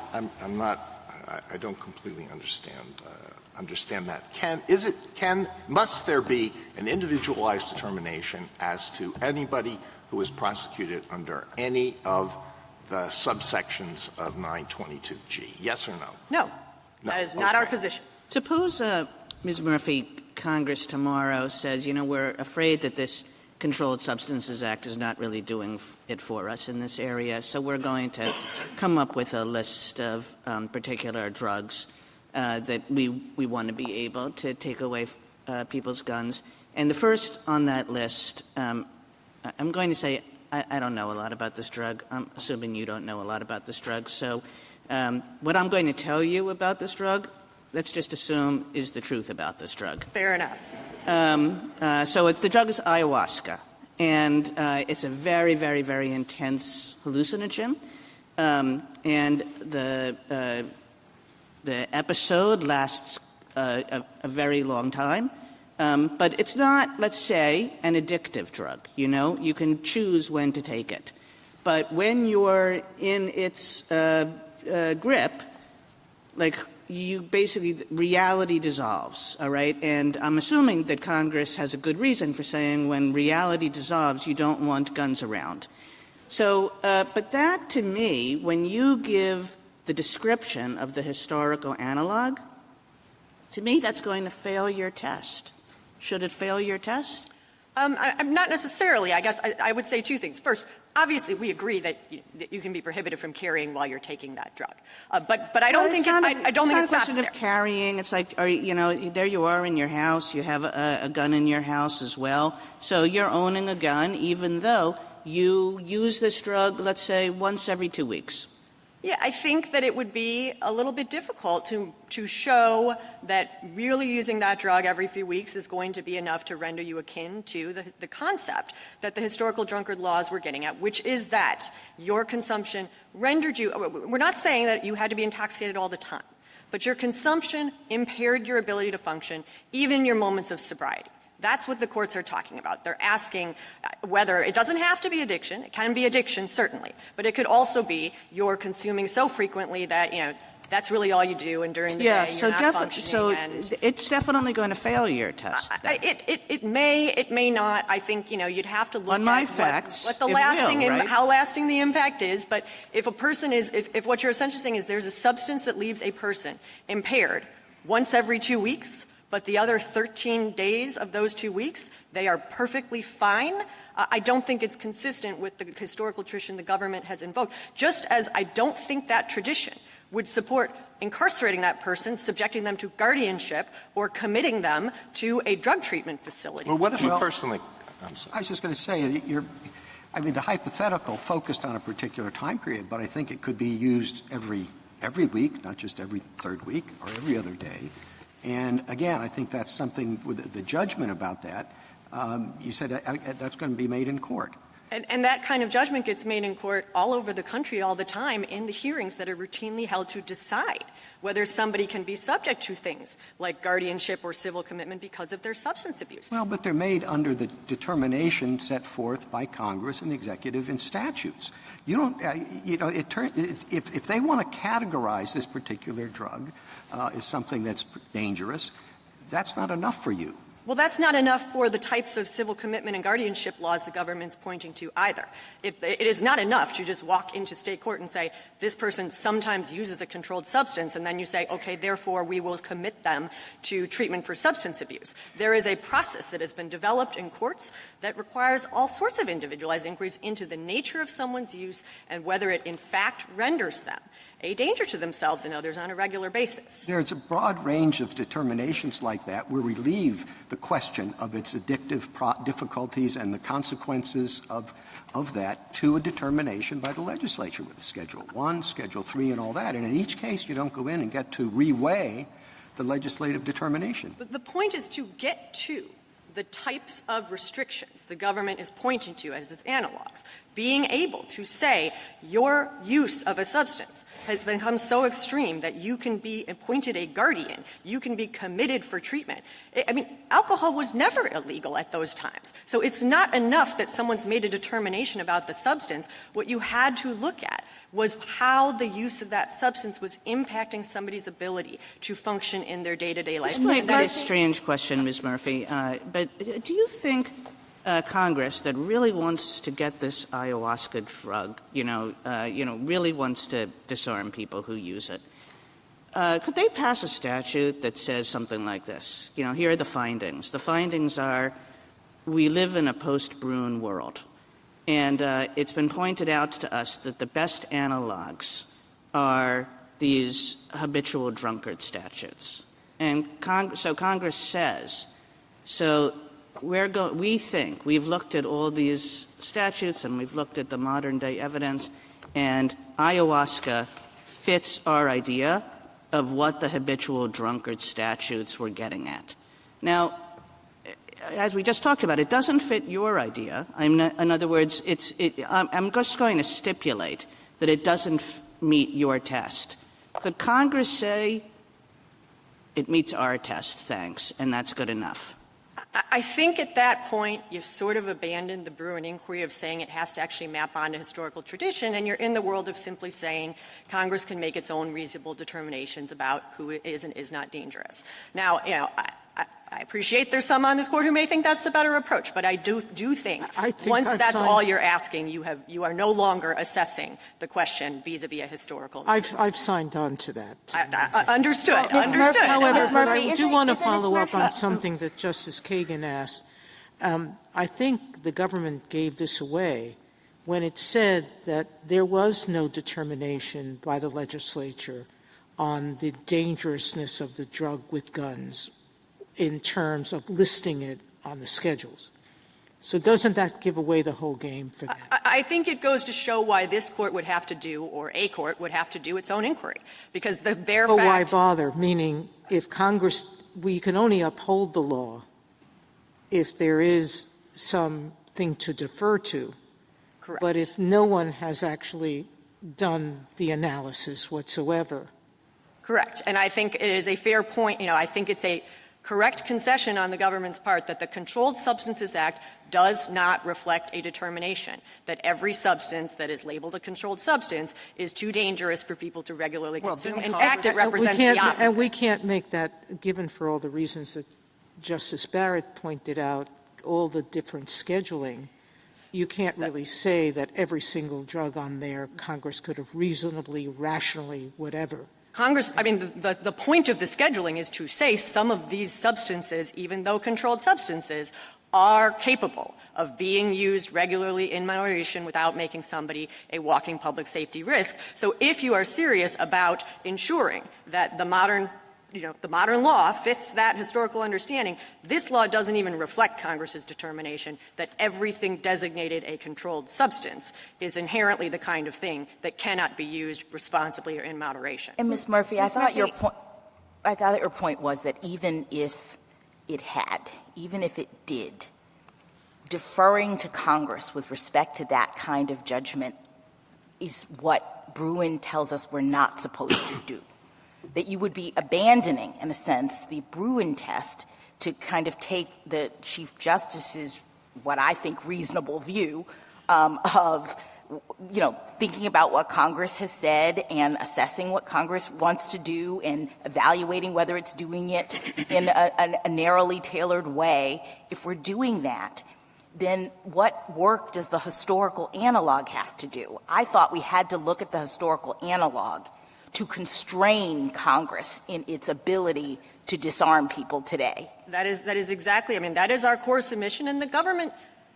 don't completely understand that. Must there be an individualized determination as to anybody who is prosecuted under any of the subsections of 922G? Yes or no? No. That is not our position. Suppose, Ms. Murphy, Congress tomorrow says, we're afraid that this Controlled Substances Act is not really doing it for us in this area, so we're going to come up with a list of particular drugs that we want to be able to take away people's guns. And the first on that list, I'm going to say I don't know a lot about this drug. I'm assuming you don't know a lot about this drug. So what I'm going to tell you about this drug, let's just assume is the truth about this drug. Fair enough. So the drug is ayahuasca, and it's a very, very, very intense hallucinogen. And the episode lasts a very long time. But it's not, let's say, an addictive drug. You can choose when to take it. But when you're in its grip, you basically, reality dissolves, all right? And I'm assuming that Congress has a good reason for saying when reality dissolves, you don't want guns around. So, but that to me, when you give the description of the historical analog, to me that's going to fail your test. Should it fail your test? I'm not necessarily. I guess I would say two things. First, obviously, we agree that you can be prohibited from carrying while you're taking that drug. But I don't think I don't think it stops there. It's not a question of carrying. It's like, there you are in your house. You have a gun in your house as well. So you're owning a gun, even though you use this drug, let's say, once every 2 weeks. Yeah, I think that it would be a little bit difficult to show that really using that drug every few weeks is going to be enough to render you akin to the concept that the historical drunkard laws were getting at, which is that your consumption rendered you – we're not saying that you had to be intoxicated all the time, but your consumption impaired your ability to function, even in your moments of sobriety. That's what the courts are talking about. They're asking whether – it doesn't have to be addiction. It can be addiction, certainly. But it could also be you're consuming so frequently that, that's really all you do, and during the day you're not functioning. So it's definitely going to fail your test. It may not. I think, you'd have to look on my facts, what the lasting will, right? how lasting the impact is. But if a person is – if what you're essentially saying is there's a substance that leaves a person impaired once every 2 weeks – but the other 13 days of those 2 weeks, they are perfectly fine. I don't think it's consistent with the historical tradition the government has invoked, just as I don't think that tradition would support incarcerating that person, subjecting them to guardianship, or committing them to a drug treatment facility. Well, what if you personally – I'm sorry. I was just going to say, the hypothetical focused on a particular time period, but I think it could be used every week, not just every third week or every other day. And again, I think that's something with the judgment about that. You said that's going to be made in court. And that kind of judgment gets made in court all over the country all the time in the hearings that are routinely held to decide whether somebody can be subject to things like guardianship or civil commitment because of their substance abuse. Well, but they're made under the determination set forth by Congress and the executive in statutes. You don't, if they want to categorize this particular drug as something that's dangerous, that's not enough for you. Well, that's not enough for the types of civil commitment and guardianship laws the government's pointing to either. It is not enough to just walk into state court and say, this person sometimes uses a controlled substance, and then you say, okay, therefore we will commit them to treatment for substance abuse. There is a process that has been developed in courts that requires all sorts of individualized inquiries into the nature of someone's use and whether it in fact renders them a danger to themselves and others on a regular basis. There's a broad range of determinations like that where we leave the question of its addictive difficulties and the consequences of that to a determination by the legislature with Schedule 1, Schedule 3, and all that. And in each case, you don't go in and get to reweigh the legislative determination. But the point is to get to the types of restrictions the government is pointing to as its analogs. Being able to say your use of a substance has become so extreme that you can be appointed a guardian, you can be committed for treatment. Alcohol was never illegal at those times. So it's not enough that someone's made a determination about the substance. What you had to look at was how the use of that substance was impacting somebody's ability to function in their day-to-day life. This might be a strange question, Ms. Murphy, but do you think Congress that really wants to get this ayahuasca drug, really wants to disarm people who use it, could they pass a statute that says something like this? Here are the findings. The findings are we live in a post-Bruin world. And it's been pointed out to us that the best analogs are these habitual drunkard statutes. And so Congress says, so we think, we've looked at all these statutes and we've looked at the modern-day evidence, and ayahuasca fits our idea of what the habitual drunkard statutes were getting at. Now, as we just talked about, it doesn't fit your idea. In other words, I'm just going to stipulate that it doesn't meet your test. Could Congress say, it meets our test, thanks, and that's good enough? I think at that point you've sort of abandoned the Bruin inquiry of saying it has to actually map onto historical tradition, and you're in the world of simply saying Congress can make its own reasonable determinations about who is and is not dangerous. Now, I appreciate there's some on this Court who may think that's the better approach, but I do think once that's all you're asking, you are no longer assessing the question vis-a-vis a historical. I've signed on to that. Understood. Understood. However, but I do want to follow up on something that Justice Kagan asked. I think the government gave this away when it said that there was no determination by the legislature on the dangerousness of the drug with guns in terms of listing it on the schedules. So doesn't that give away the whole game for that? I think it goes to show why this Court would have to do, or a court would have to do its own inquiry. Because the bare fact— But why bother? Meaning, if Congress — we can only uphold the law if there is something to defer to. Correct. But if no one has actually done the analysis whatsoever. Correct. And I think it is a fair point. I think it's a correct concession on the government's part that the Controlled Substances Act does not reflect a determination that every substance that is labeled a controlled substance is too dangerous for people to regularly consume. In fact, it represents the opposite. And we can't make that, given for all the reasons that Justice Barrett pointed out, all the different scheduling, you can't really say that every single drug on there Congress could have reasonably, rationally, whatever. The point of the scheduling is to say some of these substances, even though controlled substances, are capable of being used regularly in moderation without making somebody a walking public safety risk. So if you are serious about ensuring that the modern law fits that historical understanding, this law doesn't even reflect Congress's determination that everything designated a controlled substance is inherently the kind of thing that cannot be used responsibly or in moderation. And Ms. Murphy, I thought your point was that even if it did, deferring to Congress with respect to that kind of judgment is what Bruin tells us we're not supposed to do. That you would be abandoning, in a sense, the Bruin test to kind of take the Chief Justice's, what I think, reasonable view of, thinking about what Congress has said and assessing what Congress wants to do and evaluating whether it's doing it in a narrowly tailored way. If we're doing that, then what work does the historical analog have to do? I thought we had to look at the historical analog to constrain Congress in its ability to disarm people today. That is exactly, that is our core submission, and the government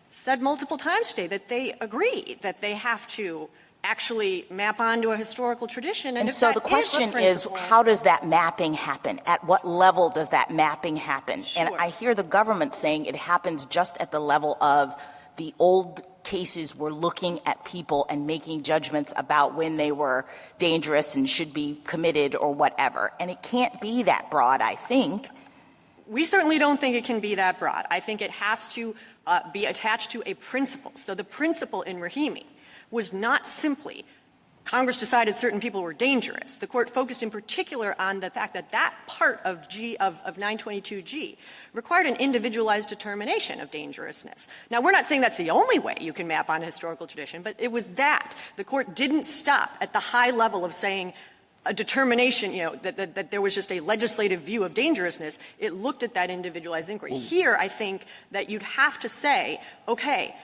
said multiple times today that they agree that they have to actually map onto a historical tradition. And so the question is, how does that mapping happen? At what level does that mapping happen? Sure. And I hear the government saying it happens just at the level of the old cases were looking at people and making judgments about when they were dangerous and should be committed or whatever. And it can't be that broad, I think. We certainly don't think it can be that broad. I think it has to be attached to a principle. So the principle in Rahimi was not simply Congress decided certain people were dangerous. The Court focused in particular on the fact that that part of 922G required an individualized determination of dangerousness. Now, we're not saying that's the only way you can map on a historical tradition, but it was that. The Court didn't stop at the high level of saying a determination, that there was just a legislative view of dangerousness. It looked at that individualized inquiry. Here, I think that you'd have to say, okay,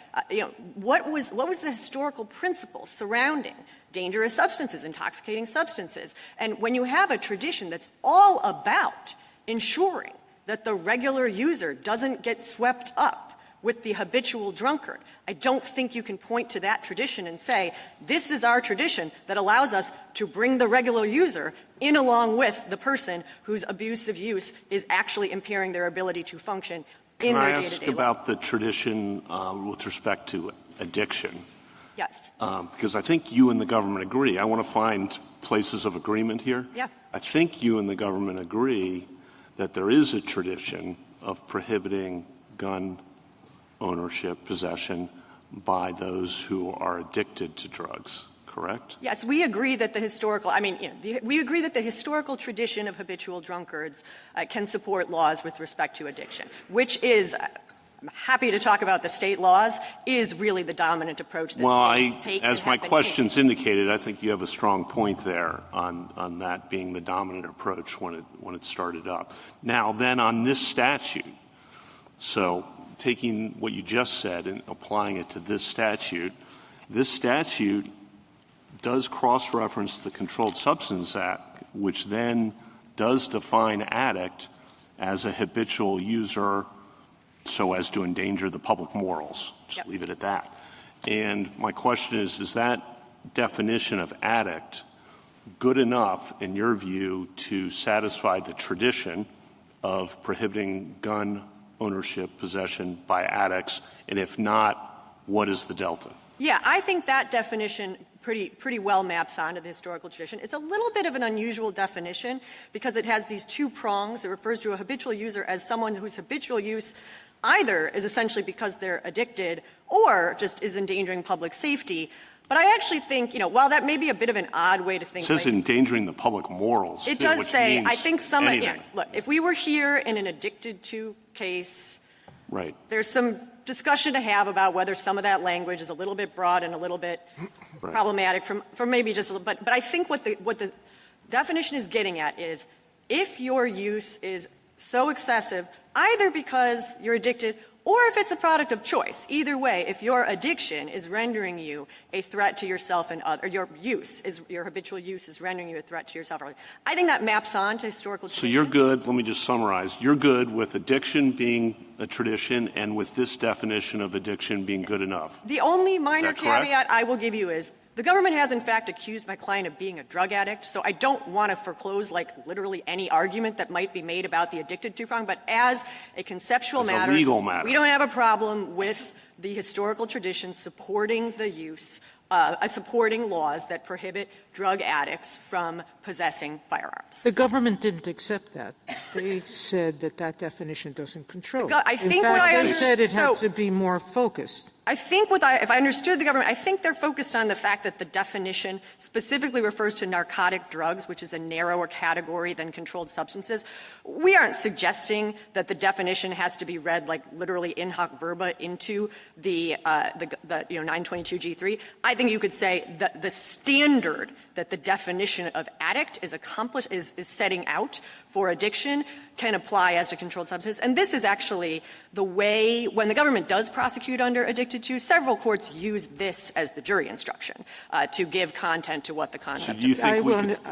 what was the historical principle surrounding dangerous substances, intoxicating substances? And when you have a tradition that's all about ensuring that the regular user doesn't get swept up with the habitual drunkard. I don't think you can point to that tradition and say, this is our tradition that allows us to bring the regular user in along with the person whose abusive use is actually impairing their ability to function in their day-to-day life. Can I ask about the tradition with respect to addiction? Yes. Because I think you and the government agree. I want to find places of agreement here. Yeah. I think you and the government agree that there is a tradition of prohibiting gun ownership, possession by those who are addicted to drugs, correct? Yes, we agree that the historical, we agree that the historical tradition of habitual drunkards can support laws with respect to addiction, which is, I'm happy to talk about the state laws, is really the dominant approach that states take. As my questions indicated, I think you have a strong point there on that being the dominant approach when it started up. Now, then on this statute, so taking what you just said and applying it to this statute does cross-reference the Controlled Substance Act, which then does define addict as a habitual user so as to endanger the public morals. Just leave it at that. And my question is that definition of addict good enough, in your view, to satisfy the tradition of prohibiting gun ownership, possession by addicts? And if not, what is the delta? Yeah, I think that definition pretty well maps onto the historical tradition. It's a little bit of an unusual definition because it has these two prongs. It refers to a habitual user as someone whose habitual use either is essentially because they're addicted or just is endangering public safety. But I actually think, while that may be a bit of an odd way to think. It says endangering the public morals. It does say, I think look, if we were here in an addicted to case, right, there's some discussion to have about whether some of that language is a little bit broad and a little bit problematic for maybe just a little, but I think what the definition is getting at is if your use is so excessive, either because you're addicted or if it's a product of choice. Either way, if your addiction is rendering you a threat to yourself and other, your habitual use is rendering you a threat to yourself. I think that maps on to historical tradition. So you're good, let me just summarize, you're good with addiction being a tradition and with this definition of addiction being good enough. The only minor correct? caveat I will give you is the government has, in fact, accused my client of being a drug addict, so I don't want to foreclose, literally any argument that might be made about the addicted to prong, but as a conceptual matter, a legal matter, we don't have a problem with the historical tradition supporting the use, supporting laws that prohibit drug addicts from possessing firearms. The government didn't accept that. They said that definition doesn't control. I think in fact, what I they said it had to be more focused. I think if I understood the government, I think they're focused on the fact that the definition specifically refers to narcotic drugs, which is a narrower category than controlled substances. We aren't suggesting that the definition has to be read literally in hoc verba into the 922G3. I think you could say that the standard that the definition of addict is setting out for addiction can apply as a controlled substance. And this is actually the way, when the government does prosecute under addicted to, several courts use this as the jury instruction to give content to what the concept is.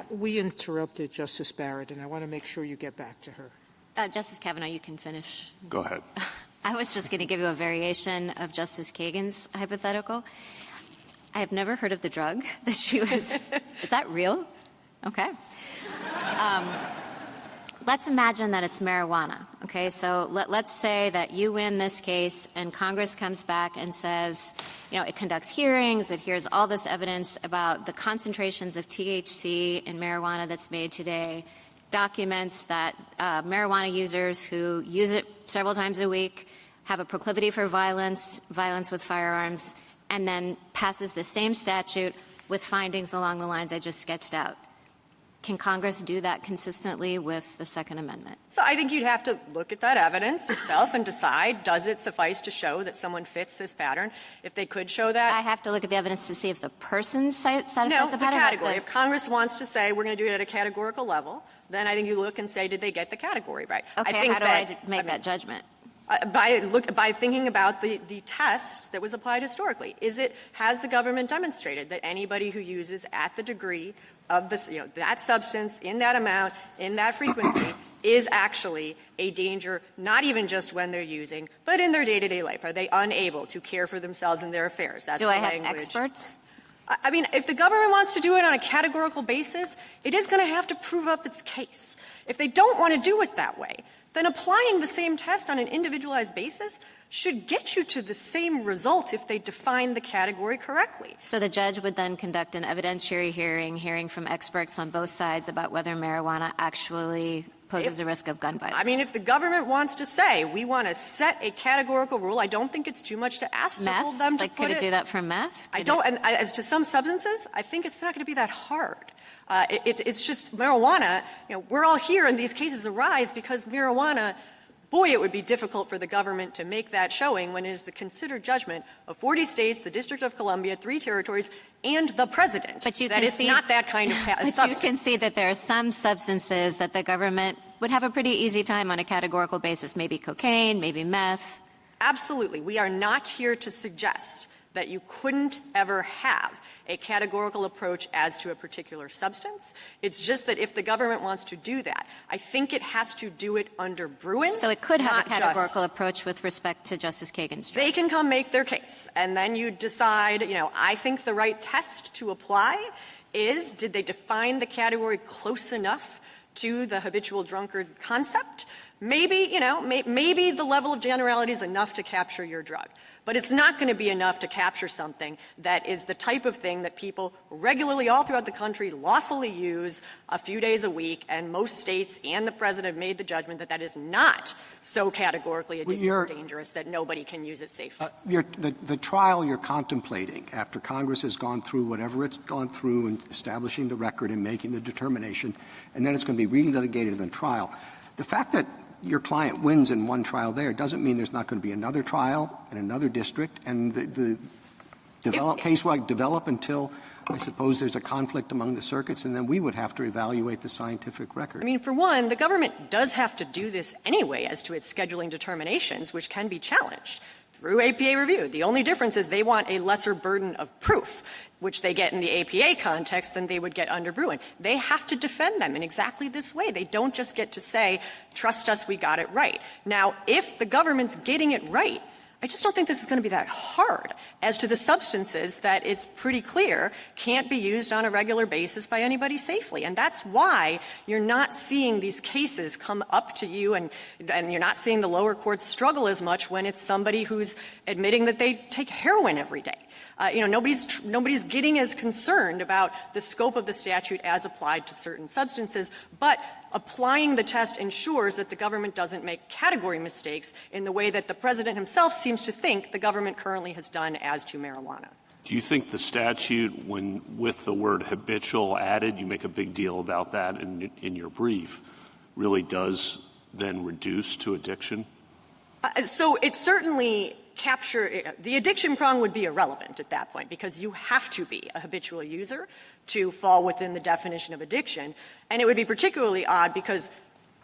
We interrupted Justice Barrett, and I want to make sure you get back to her. Justice Kavanaugh, you can finish. Go ahead. I was just going to give you a variation of Justice Kagan's hypothetical. I have never heard of the drug that she was. Is that real? Okay. Let's imagine that it's marijuana. Okay, so let's say that you win this case and Congress comes back and says, it conducts hearings, it hears all this evidence about the concentrations of THC in marijuana that's made today, documents that marijuana users who use it several times a week have a proclivity for violence with firearms, and then passes the same statute with findings along the lines I just sketched out. Can Congress do that consistently with the Second Amendment? So I think you'd have to look at that evidence yourself and decide, does it suffice to show that someone fits this pattern? If they could show that. I have to look at the evidence to see if the person satisfies the pattern? Category. If Congress wants to say we're going to do it at a categorical level, then I think you look and say, did they get the category right? Okay, how do I make that judgment? By thinking about the test that was applied historically. Has the government demonstrated that anybody who uses at the degree of this, that substance in that amount, in that frequency, is actually a danger, not even just when they're using, but in their day-to-day life. Are they unable to care for themselves and their affairs? That's Do the I have language. experts? I mean, if the government wants to do it on a categorical basis, it is going to have to prove up its case. If they don't want to do it that way, then applying the same test on an individualized basis should get you to the same result if they define the category correctly. So the judge would then conduct an evidentiary hearing from experts on both sides about whether marijuana actually poses a risk of gun violence. I mean, if the government wants to say, we want to set a categorical rule, I don't think it's too much to ask to hold them to like, put could it do that for meth? I don't, and as to some substances, I think it's not going to be that hard. It's just marijuana, we're all here and these cases arise because marijuana, boy, it would be difficult for the government to make that showing when it is the considered judgment of 40 states, the District of Columbia, 3 territories, and the president. But you that can it's see, not that kind of But substance. you can see that there are some substances that the government would have a pretty easy time on a categorical basis, maybe cocaine, maybe meth. Absolutely. We are not here to suggest that you couldn't ever have a categorical approach as to a particular substance. It's just that if the government wants to do that, I think it has to do it under Bruin. So it could have a not categorical just, approach with respect to Justice Kagan's drug. They can come make their case, and then you decide, I think the right test to apply is, did they define the category close enough to the habitual drunkard concept? Maybe, maybe the level of generality is enough to capture your drug. But it's not going to be enough to capture something that is the type of thing that people regularly all throughout the country lawfully use a few days a week, and most states and the president have made the judgment that that is not so categorically addictive or dangerous that nobody can use it safely. The trial you're contemplating after Congress has gone through whatever it's gone through in establishing the record and making the determination, and then it's going to be relitigated in the trial. The fact that your client wins in one trial there doesn't mean there's not going to be another trial in another district, and the case will develop until, I suppose, there's a conflict among the circuits, and then we would have to evaluate the scientific record. I mean, for one, the government does have to do this anyway as to its scheduling determinations, which can be challenged through APA review. The only difference is they want a lesser burden of proof, which they get in the APA context than they would get under Bruin. They have to defend them in exactly this way. They don't just get to say, trust us, we got it right. Now, if the government's getting it right, I just don't think this is going to be that hard as to the substances that it's pretty clear can't be used on a regular basis by anybody safely. And that's why you're not seeing these cases come up to you, and you're not seeing the lower courts struggle as much when it's somebody who's admitting that they take heroin every day. Nobody's getting as concerned about the scope of the statute as applied to certain substances, but applying the test ensures that the government doesn't make category mistakes in the way that the president himself seems to think the government currently has done as to marijuana. Do you think the statute, when with the word habitual added, you make a big deal about that in your brief, really does then reduce to addiction? So it certainly the addiction prong would be irrelevant at that point, because you have to be a habitual user to fall within the definition of addiction. And it would be particularly odd because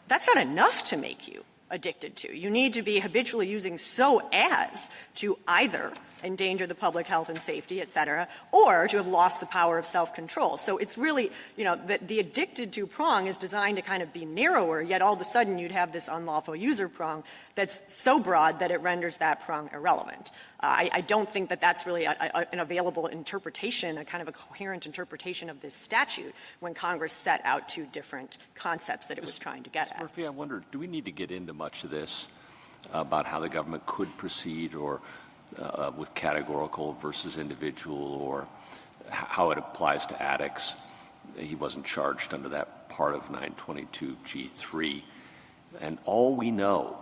that's not enough to make you addicted to. You need to be habitually using so as to either endanger the public health and safety, et cetera, or to have lost the power of self-control. So it's really, the addicted to prong is designed to kind of be narrower, yet all of a sudden you'd have this unlawful user prong that's so broad that it renders that prong irrelevant. I don't think that that's really an available interpretation, a kind of a coherent interpretation of this statute when Congress set out two different concepts that it was trying to get at. Murphy, I wonder, do we need to get into much of this about how the government could proceed or with categorical versus individual, or how it applies to addicts? He wasn't charged under that part of 922G3. And all we know,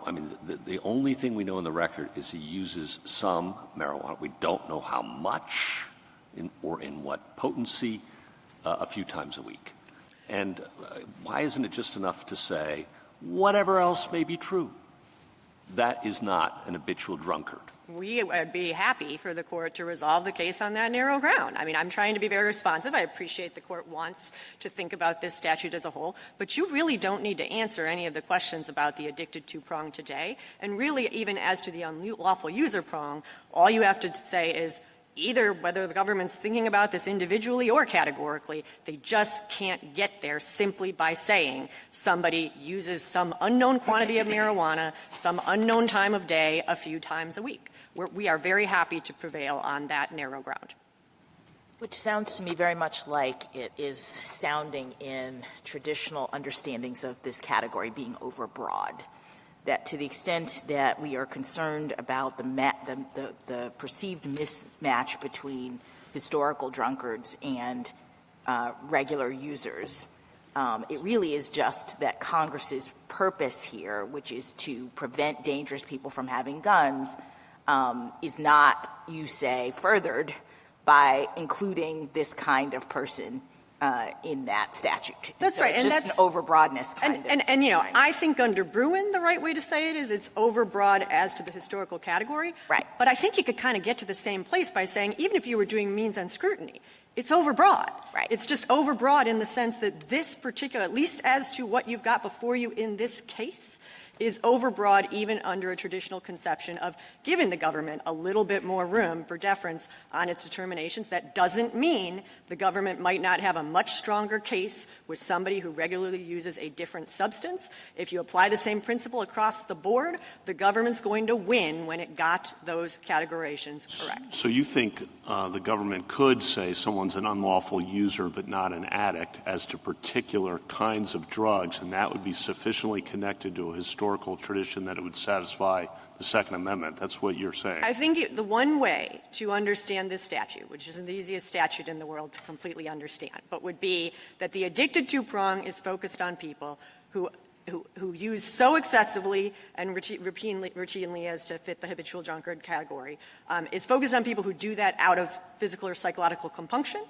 the only thing we know in the record is he uses some marijuana. We don't know how much or in what potency, a few times a week. And why isn't it just enough to say, whatever else may be true, that is not an habitual drunkard? We would be happy for the court to resolve the case on that narrow ground. I'm trying to be very responsive. I appreciate the court wants to think about this statute as a whole, but you really don't need to answer any of the questions about the addicted to prong today. And really, even as to the unlawful user prong, all you have to say is, either whether the government's thinking about this individually or categorically, they just can't get there simply by saying somebody uses some unknown quantity of marijuana, some unknown time of day, a few times a week. We are very happy to prevail on that narrow ground. Which sounds to me very much like it is sounding in traditional understandings of this category being overbroad. That to the extent that we are concerned about the perceived mismatch between historical drunkards and regular users, it really is just that Congress's purpose here, which is to prevent dangerous people from having guns, is not, you say, furthered by including this kind of person in that statute. That's so right. It's and just that's, an overbroadness kind of. And you know, thing. I think under Bruin, the right way to say it is it's overbroad as to the historical category. Right. But I think you could kind of get to the same place by saying even if you were doing means and scrutiny, it's overbroad. Right. It's just overbroad in the sense that this particular, at least as to what you've got before you in this case, is overbroad even under a traditional conception of giving the government a little bit more room for deference on its determinations. That doesn't mean the government might not have a much stronger case with somebody who regularly uses a different substance. If you apply the same principle across the board, the government's going to win when it got those categorizations correct. So you think the government could say someone's an unlawful user but not an addict as to particular kinds of drugs, and that would be sufficiently connected to a historical tradition that it would satisfy the Second Amendment? That's what you're saying. I think the one way to understand this statute, which isn't the easiest statute in the world to completely understand, but would be that the addicted to prong is focused on people who use so excessively and routinely as to fit the habitual drunkard category, is focused on people who do that out of physical or psychological compunction,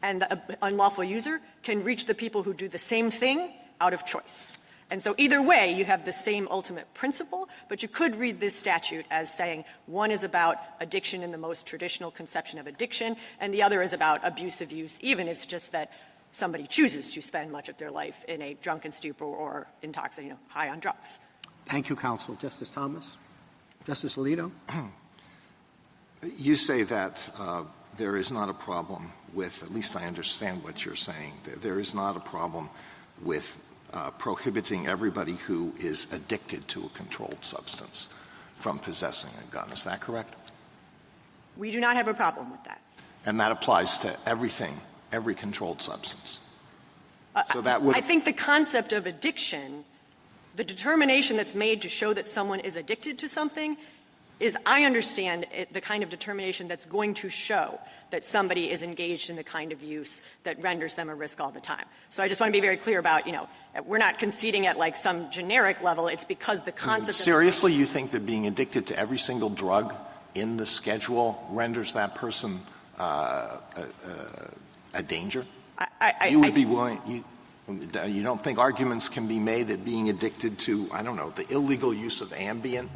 and the unlawful user can reach the people who do the same thing out of choice. And so either way, you have the same ultimate principle, but you could read this statute as saying one is about addiction in the most traditional conception of addiction, and the other is about abusive use, even if it's just that somebody chooses to spend much of their life in a drunken stupor or intoxicated, high on drugs. Thank you, counsel. Justice Thomas? Justice Alito? You say that there is not a problem with, at least I understand what you're saying, there is not a problem with prohibiting everybody who is addicted to a controlled substance from possessing a gun. Is that correct? We do not have a problem with that. And that applies to everything, every controlled substance. So that would. I think the concept of addiction, the determination that's made to show that someone is addicted to something, is, I understand, the kind of determination that's going to show that somebody is engaged in the kind of use that renders them a risk all the time. So I just want to be very clear about, we're not conceding at like some generic level. It's because the concept Seriously, you think that being addicted to every single drug in the schedule renders that person a danger? You would be willing. You don't think arguments can be made that being addicted to, I don't know, the illegal use of Ambien?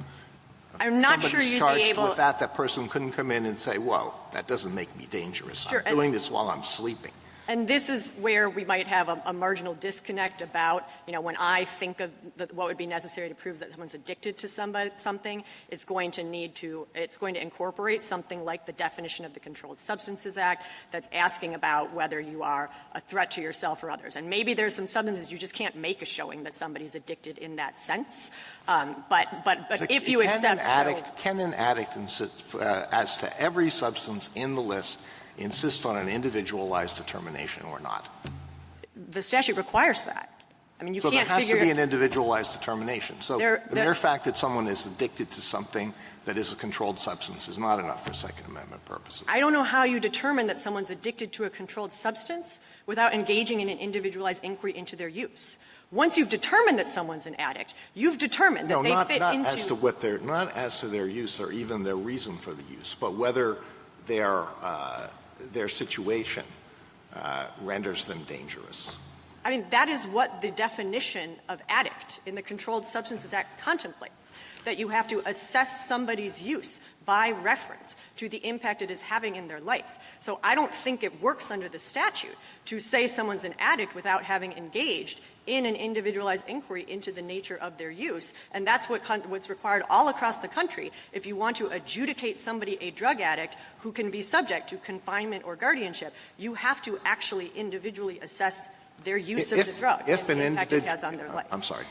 I'm not sure Somebody's you'd charged be able. with that person couldn't come in and say, "Whoa, that doesn't make me dangerous. Sure, I'm doing this while I'm sleeping." And this is where we might have a marginal disconnect about, when I think of what would be necessary to prove that someone's addicted to something, it's going to incorporate something like the definition of the Controlled Substances Act that's asking about whether you are a threat to yourself or others. And maybe there's some substances you just can't make a showing that somebody's addicted in that sense. But if you accept can an addict as to every substance in the list insist on an individualized determination or not? The statute requires that. I mean, you so can't there has figure to be an individualized determination. So the mere fact that someone is addicted to something that is a controlled substance is not enough for Second Amendment purposes. I don't know how you determine that someone's addicted to a controlled substance without engaging in an individualized inquiry into their use. Once you've determined that someone's an addict, you've determined that they fit not into as to what not as to their use or even their reason for the use, but whether their situation renders them dangerous. I mean, that is what the definition of addict in the Controlled Substances Act contemplates, that you have to assess somebody's use by reference to the impact it is having in their life. So I don't think it works under the statute to say someone's an addict without having engaged in an individualized inquiry into the nature of their use. And that's what's required all across the country if you want to adjudicate somebody a drug addict who can be subject to confinement or guardianship. You have to actually individually assess their use of the drug and the impact it has on their life. I'm sorry.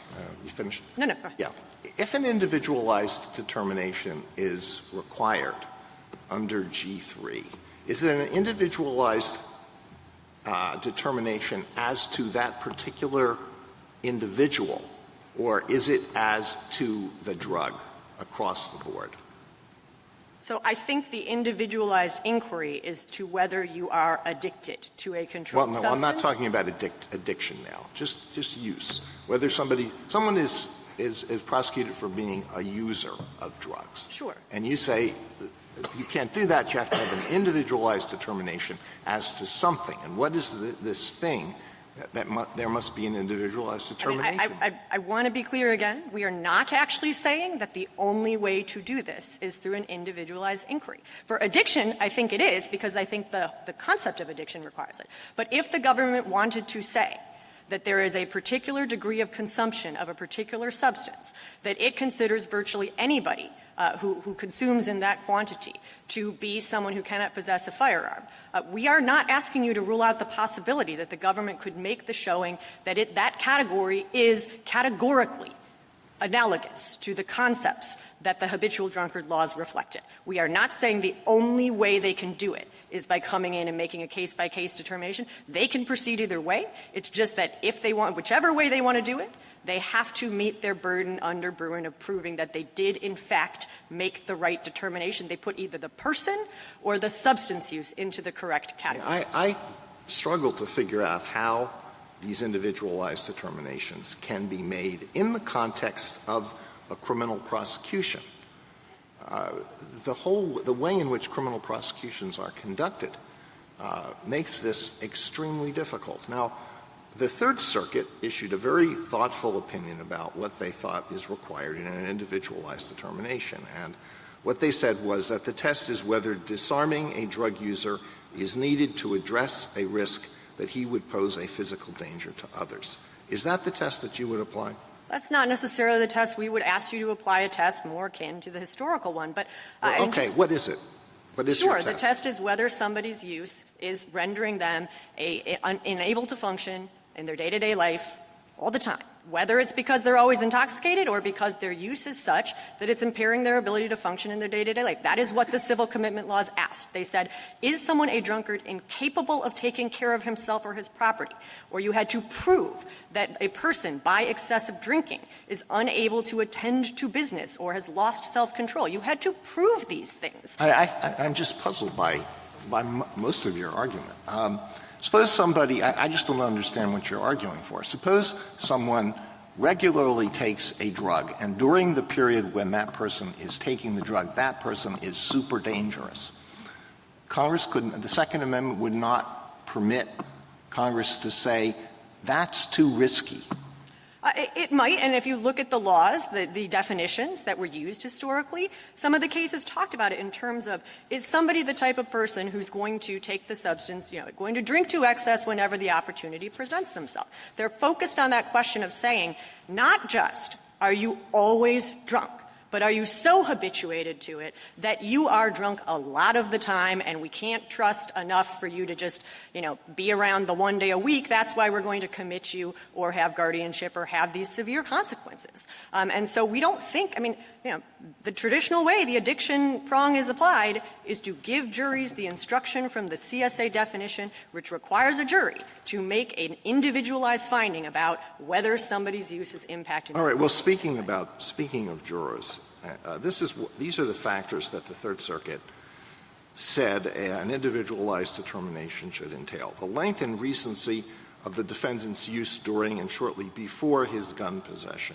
You finished? No, go ahead. Yeah. If an individualized determination is required under G3, is it an individualized determination as to that particular individual, or is it as to the drug across the board? So I think the individualized inquiry is to whether you are addicted to a controlled substance. Well, no, I'm not talking about addiction now. Just use. Whether someone is prosecuted for being a user of drugs. Sure. And you say you can't do that. You have to have an individualized determination as to something. And what is this thing? There must be an individualized determination. I want to be clear again. We are not actually saying that the only way to do this is through an individualized inquiry. For addiction, I think it is, because I think the concept of addiction requires it. But if the government wanted to say that there is a particular degree of consumption of a particular substance, that it considers virtually anybody who consumes in that quantity to be someone who cannot possess a firearm. We are not asking you to rule out the possibility that the government could make the showing that that category is categorically analogous to the concepts that the habitual drunkard laws reflected. We are not saying the only way they can do it is by coming in and making a case-by-case determination. They can proceed either way. It's just that if they want, whichever way they want to do it, they have to meet their burden under Bruin of proving that they did, in fact, make the right determination. They put either the person or the substance use into the correct category. I struggle to figure out how these individualized determinations can be made in the context of a criminal prosecution. The way in which criminal prosecutions are conducted makes this extremely difficult. Now, the Third Circuit issued a very thoughtful opinion about what they thought is required in an individualized determination. And what they said was that the test is whether disarming a drug user is needed to address a risk that he would pose a physical danger to others. Is that the test that you would apply? That's not necessarily the test. We would ask you to apply a test more akin to the historical one. But what is it? What is your test? Sure, the test is whether somebody's use is rendering them unable to function in their day-to-day life all the time, whether it's because they're always intoxicated or because their use is such that it's impairing their ability to function in their day-to-day life. That is what the civil commitment laws asked. They said, is someone a drunkard incapable of taking care of himself or his property? Or you had to prove that a person, by excessive drinking, is unable to attend to business or has lost self-control. You had to prove these things. I'm just puzzled by most of your argument. Suppose somebody — I just don't understand what you're arguing for. Suppose someone regularly takes a drug, and during the period when that person is taking the drug, that person is super dangerous. The Second Amendment would not permit Congress to say, that's too risky. It might, and if you look at the laws, the definitions that were used historically, some of the cases talked about it in terms of, is somebody the type of person who's going to take the substance, going to drink to excess whenever the opportunity presents themselves? They're focused on that question of saying, not just, are you always drunk, but are you so habituated to it that you are drunk a lot of the time and we can't trust enough for you to just, be around the one day a week. That's why we're going to commit you or have guardianship or have these severe consequences. And so we don't think, the traditional way the addiction prong is applied is to give juries the instruction from the CSA definition, which requires a jury to make an individualized finding about whether somebody's use is impacting. All right. Well, speaking of jurors, these are the factors that the Third Circuit said an individualized determination should entail: the length and recency of the defendant's use during and shortly before his gun possession,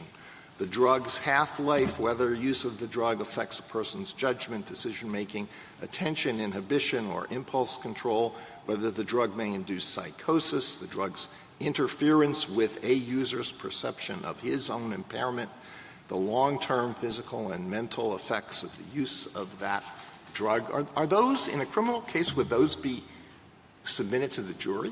the drug's half-life, whether use of the drug affects a person's judgment, decision-making, attention, inhibition, or impulse control, whether the drug may induce psychosis, the drug's interference with a user's perception of his own impairment, the long-term physical and mental effects of the use of that drug. Are those, in a criminal case, would those be submitted to the jury?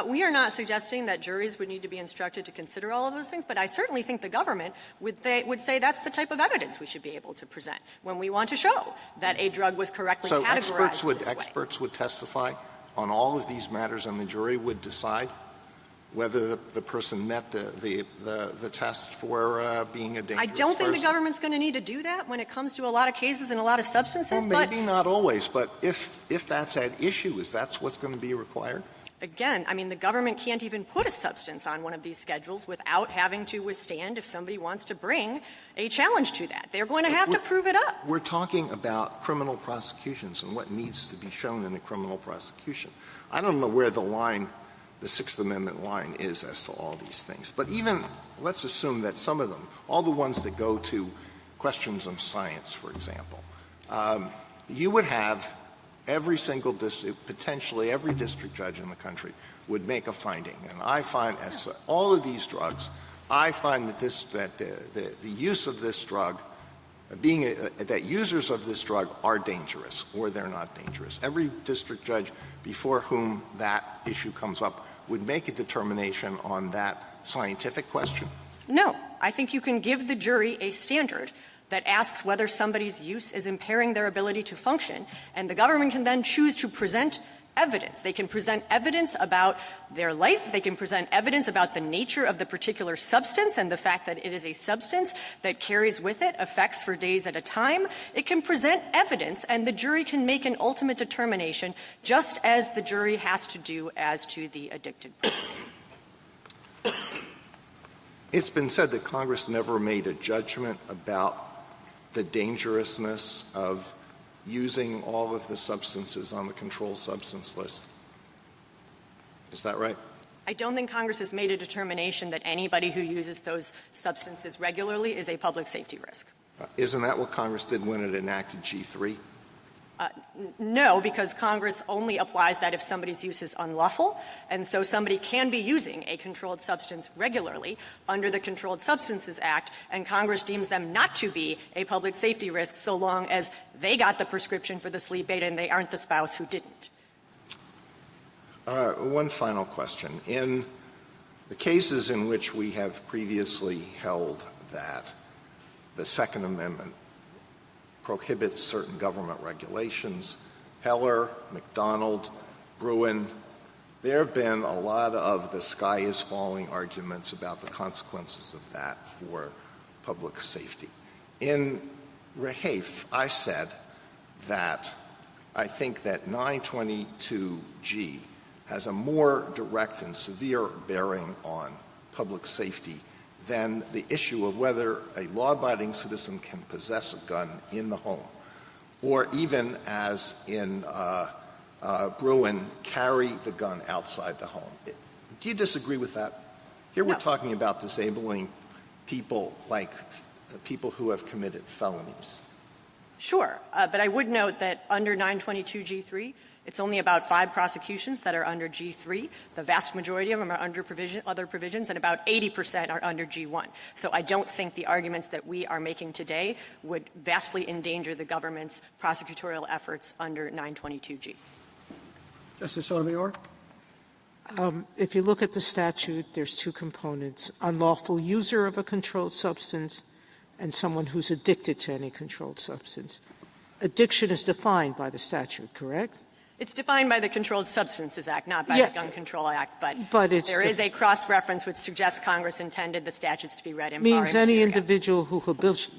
We are not suggesting that juries would need to be instructed to consider all of those things, but I certainly think the government would say that's the type of evidence we should be able to present when we want to show that a drug was correctly categorized So experts would testify on all of these matters, and the jury would decide whether the person met the test for being a dangerous I don't think person? the government's going to need to do that when it comes to a lot of cases and a lot of substances. Well, maybe not always, but if that's at issue, is that what's going to be required? Again, I mean, the government can't even put a substance on one of these schedules without having to withstand if somebody wants to bring a challenge to that. They're going to have to prove it up. We're talking about criminal prosecutions and what needs to be shown in a criminal prosecution. I don't know where the line, the Sixth Amendment line, is as to all these things. But even, let's assume that some of them, all the ones that go to questions of science, for example, you would have every single district, potentially every district judge in the country would make a finding. And I find, as all of these drugs, I find that the use of this drug, that users of this drug are dangerous or they're not dangerous. Every district judge before whom that issue comes up would make a determination on that scientific question. No. I think you can give the jury a standard that asks whether somebody's use is impairing their ability to function, and the government can then choose to present evidence. They can present evidence about their life. They can present evidence about the nature of the particular substance and the fact that it is a substance that carries with it effects for days at a time. It can present evidence, and the jury can make an ultimate determination, just as the jury has to do as to the addicted person. It's been said that Congress never made a judgment about the dangerousness of using all of the substances on the controlled substance list. Is that right? I don't think Congress has made a determination that anybody who uses those substances regularly is a public safety risk. Isn't that what Congress did when it enacted G3? No, because Congress only applies that if somebody's use is unlawful, and so somebody can be using a controlled substance regularly under the Controlled Substances Act, and Congress deems them not to be a public safety risk so long as they got the prescription for the sleep aid and they aren't the spouse who didn't. One final question. In the cases in which we have previously held that the Second Amendment prohibits certain government regulations, Heller, McDonald, Bruin, there have been a lot of the sky is falling arguments about the consequences of that for public safety. In Rehafe, I said that I think that 922G has a more direct and severe bearing on public safety than the issue of whether a law-abiding citizen can possess a gun in the home, or even, as in Bruin, carry the gun outside the home. Do you disagree with that? Here we're talking about disabling people like people who have committed felonies. Sure, but I would note that under 922G3, it's only about 5 prosecutions that are under G3. The vast majority of them are under other provisions, and about 80% are under G1. So I don't think the arguments that we are making today would vastly endanger the government's prosecutorial efforts under 922G. Justice Sotomayor? If you look at the statute, there's 2 components: unlawful user of a controlled substance and someone who's addicted to any controlled substance. Addiction is defined by the statute, correct? It's defined by the Controlled Substances Act, not by the Gun Control Act, but there is a cross-reference which suggests Congress intended the statutes to be read in means any individual who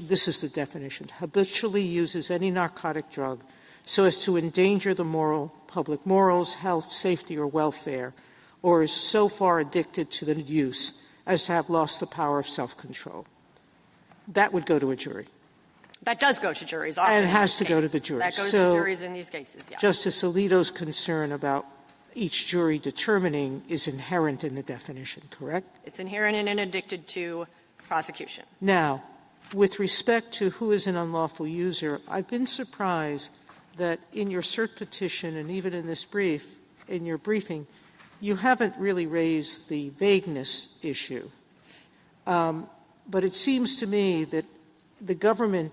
this is the definition, habitually uses any narcotic drug so as to endanger the public morals, health, safety, or welfare, or is so far addicted to the use as to have lost the power of self-control. That would go to a jury. That does go to juries often. And it has to go to the jury. That goes to juries in these cases, yes. Justice Alito's concern about each jury determining is inherent in the definition, correct? It's inherent in an addicted to prosecution. Now, with respect to who is an unlawful user, I've been surprised that in your cert petition and even in this in your briefing, You haven't really raised the vagueness issue, but it seems to me that the government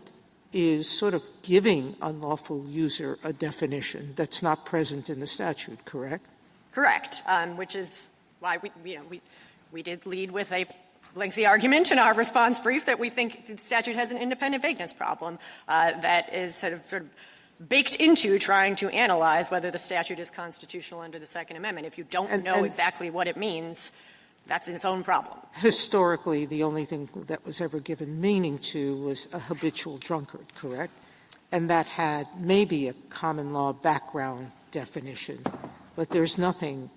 is sort of giving unlawful user a definition that's not present in the statute, correct? Correct, which is why we did lead with a lengthy argument in our response brief that we think the statute has an independent vagueness problem that is sort of baked into trying to analyze whether the statute is constitutional under the Second Amendment. If you don't know exactly what it means, that's its own problem. Historically, the only thing that was ever given meaning to was a habitual drunkard, correct? And that had maybe a common law background definition, but there's nothing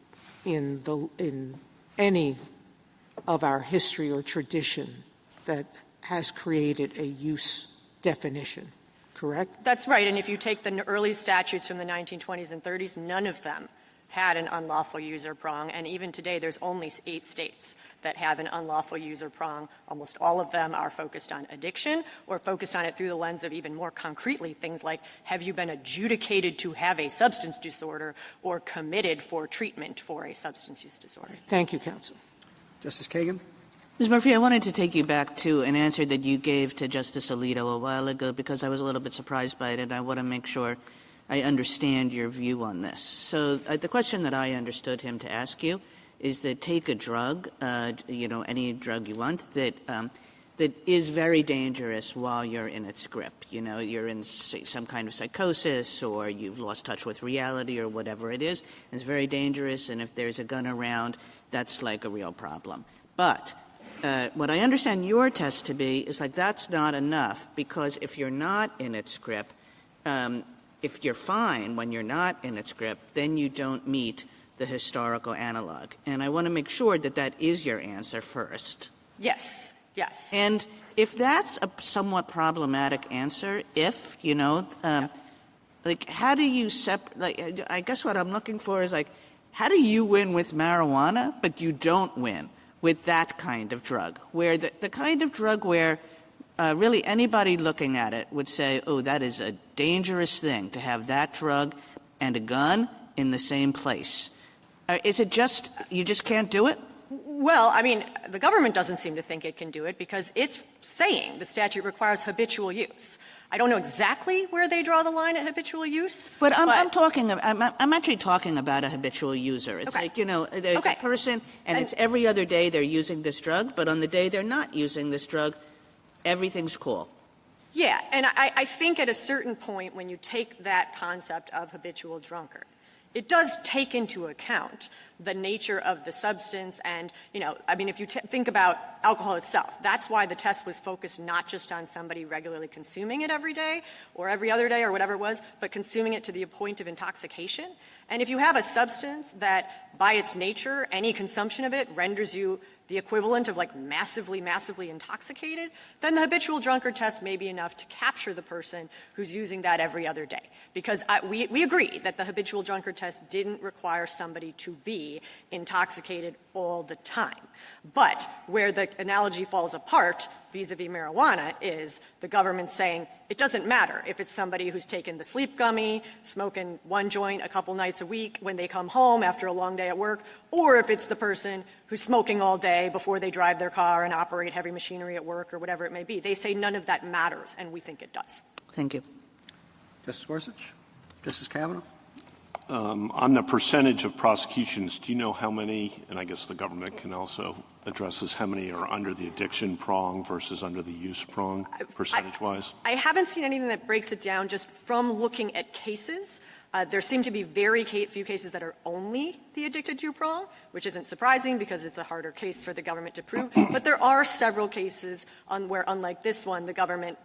in any of our history or tradition that has created a use definition, correct? That's right. And if you take the early statutes from the 1920s and 30s, none of them had an unlawful user prong, and even today there's only 8 states that have an unlawful user prong. Almost all of them are focused on addiction or focused on it through the lens of even more concretely things like, have you been adjudicated to have a substance disorder or committed for treatment for a substance use disorder? Thank you, counsel. Justice Kagan? Ms. Murphy, I wanted to take you back to an answer that you gave to Justice Alito a while ago because I was a little bit surprised by it, and I want to make sure I understand your view on this. So the question that I understood him to ask you is that take a drug, any drug you want, that is very dangerous while you're in its grip. You're in some kind of psychosis or you've lost touch with reality or whatever it is. It's very dangerous, and if there's a gun around, that's like a real problem. But what I understand your test to be is like that's not enough because if you're not in its grip, if you're fine when you're not in its grip, then you don't meet the historical analog. And I want to make sure that that is your answer first. Yes. Yes. And if that's a somewhat problematic answer, how do you I guess what I'm looking for is how do you win with marijuana, but you don't win with that kind of drug, where the kind of drug where really anybody looking at it would say, oh, that is a dangerous thing to have that drug and a gun in the same place. Is it just you just can't do it? Well, I mean, the government doesn't seem to think it can do it because it's saying the statute requires habitual use. I don't know exactly where they draw the line at habitual use. But I'm actually talking about a habitual user. It's there's a person and it's every other day they're using this drug, but on the day they're not using this drug, everything's cool. Yeah, and I think at a certain point when you take that concept of habitual drunkard, it does take into account the nature of the substance and, if you think about alcohol itself, that's why the test was focused not just on somebody regularly consuming it every day or every other day or whatever it was, but consuming it to the point of intoxication. And if you have a substance that, by its nature, any consumption of it renders you the equivalent of massively, massively intoxicated, then the habitual drunkard test may be enough to capture the person who's using that every other day. Because we agree that the habitual drunkard test didn't require somebody to be intoxicated all the time. But where the analogy falls apart vis-a-vis marijuana is the government saying it doesn't matter if it's somebody who's taken the sleep gummy, smoking one joint a couple nights a week when they come home after a long day at work, or if it's the person who's smoking all day before they drive their car and operate heavy machinery at work or whatever it may be. They say none of that matters, and we think it does. Thank you. Justice Gorsuch? Justice Kavanaugh? On the percentage of prosecutions, do you know how many, and I guess the government can also address this, how many are under the addiction prong versus under the use prong, percentage-wise? I haven't seen anything that breaks it down just from looking at cases. There seem to be very few cases that are only the addicted to prong, which isn't surprising because it's a harder case for the government to prove. But there are several cases where, unlike this one, the government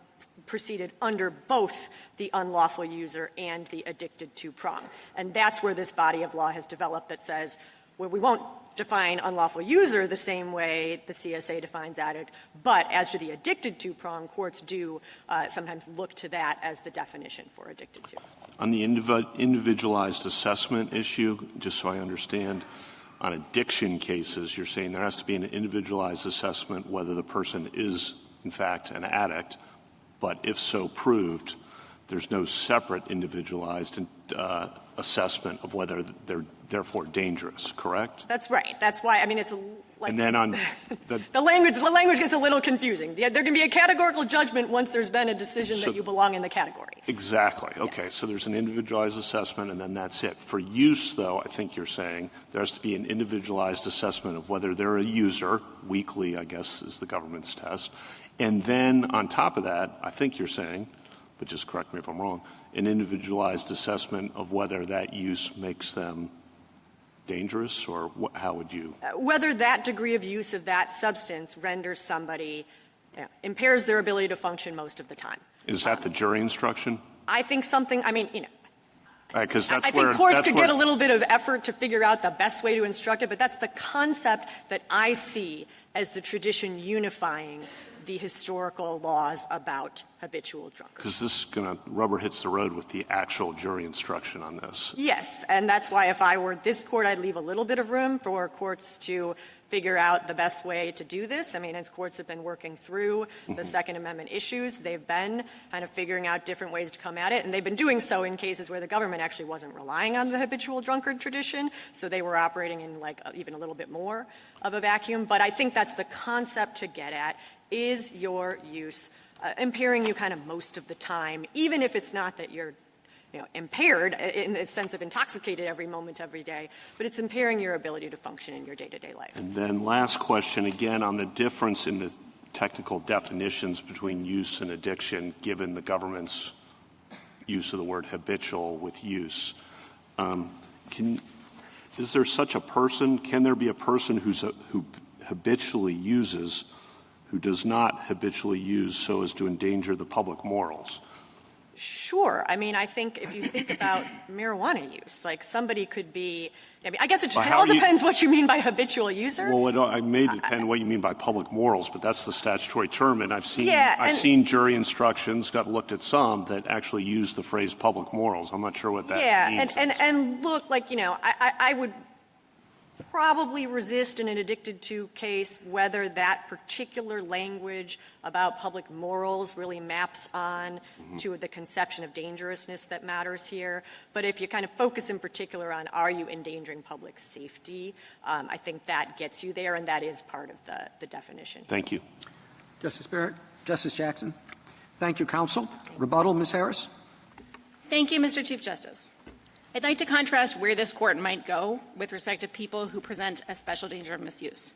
proceeded under both the unlawful user and the addicted to prong. And that's where this body of law has developed that says, well, we won't define unlawful user the same way the CSA defines addict, but as to the addicted to prong, courts do sometimes look to that as the definition for addicted to. On the individualized assessment issue, just so I understand, on addiction cases, you're saying there has to be an individualized assessment whether the person is, in fact, an addict, but if so proved, there's no separate individualized assessment of whether they're therefore dangerous, correct? That's right. That's why, I mean, it's like. And then on the language gets a little confusing. There can be a categorical judgment once there's been a decision that you belong in the category. Exactly. Okay. Yes. So there's an individualized assessment, and then that's it. For use, though, I think you're saying there has to be an individualized assessment of whether they're a user. Weekly, I guess, is the government's test. And then on top of that, I think you're saying, but just correct me if I'm wrong, an individualized assessment of whether that use makes them dangerous, or how would you? Whether that degree of use of that substance renders somebody, impairs their ability to function most of the time. Is that the jury instruction? I think something, I mean, Because that's I think courts could get a little bit of effort to figure out the best way to instruct it, but that's the concept that I see as the tradition unifying the historical laws about habitual drunkards. Because this is going to rubber hits the road with the actual jury instruction on this. Yes, and that's why if I were this court, I'd leave a little bit of room for courts to figure out the best way to do this. I mean, as courts have been working through the Second Amendment issues, they've been kind of figuring out different ways to come at it, and they've been doing so in cases where the government actually wasn't relying on the habitual drunkard tradition, so they were operating in like even a little bit more of a vacuum. But I think that's the concept to get at, is your use impairing you kind of most of the time, even if it's not that you're impaired in the sense of intoxicated every moment, every day, but it's impairing your ability to function in your day-to-day life. And then last question, again, on the difference in the technical definitions between use and addiction, given the government's use of the word habitual with use. Is there such a person? Can there be a person who habitually uses who does not habitually use so as to endanger the public morals? Sure. I mean, I think if you think about marijuana use, like somebody could be, I mean, I guess it all depends what you mean by habitual user. Well, it may depend what you mean by public morals, but that's the statutory term, and I've seen jury instructions, got looked at some, that actually use the phrase public morals. I'm not sure what that means. And look, like, I would probably resist in an addicted to case whether that particular language about public morals really maps on to the conception of dangerousness that matters here. But if you kind of focus in particular on are you endangering public safety, I think that gets you there, and that is part of the definition. Thank you. Justice Barrett. Justice Jackson. Thank you, counsel. Rebuttal, Ms. Harris. Thank you, Mr. Chief Justice. I'd like to contrast where this court might go with respect to people who present a special danger of misuse.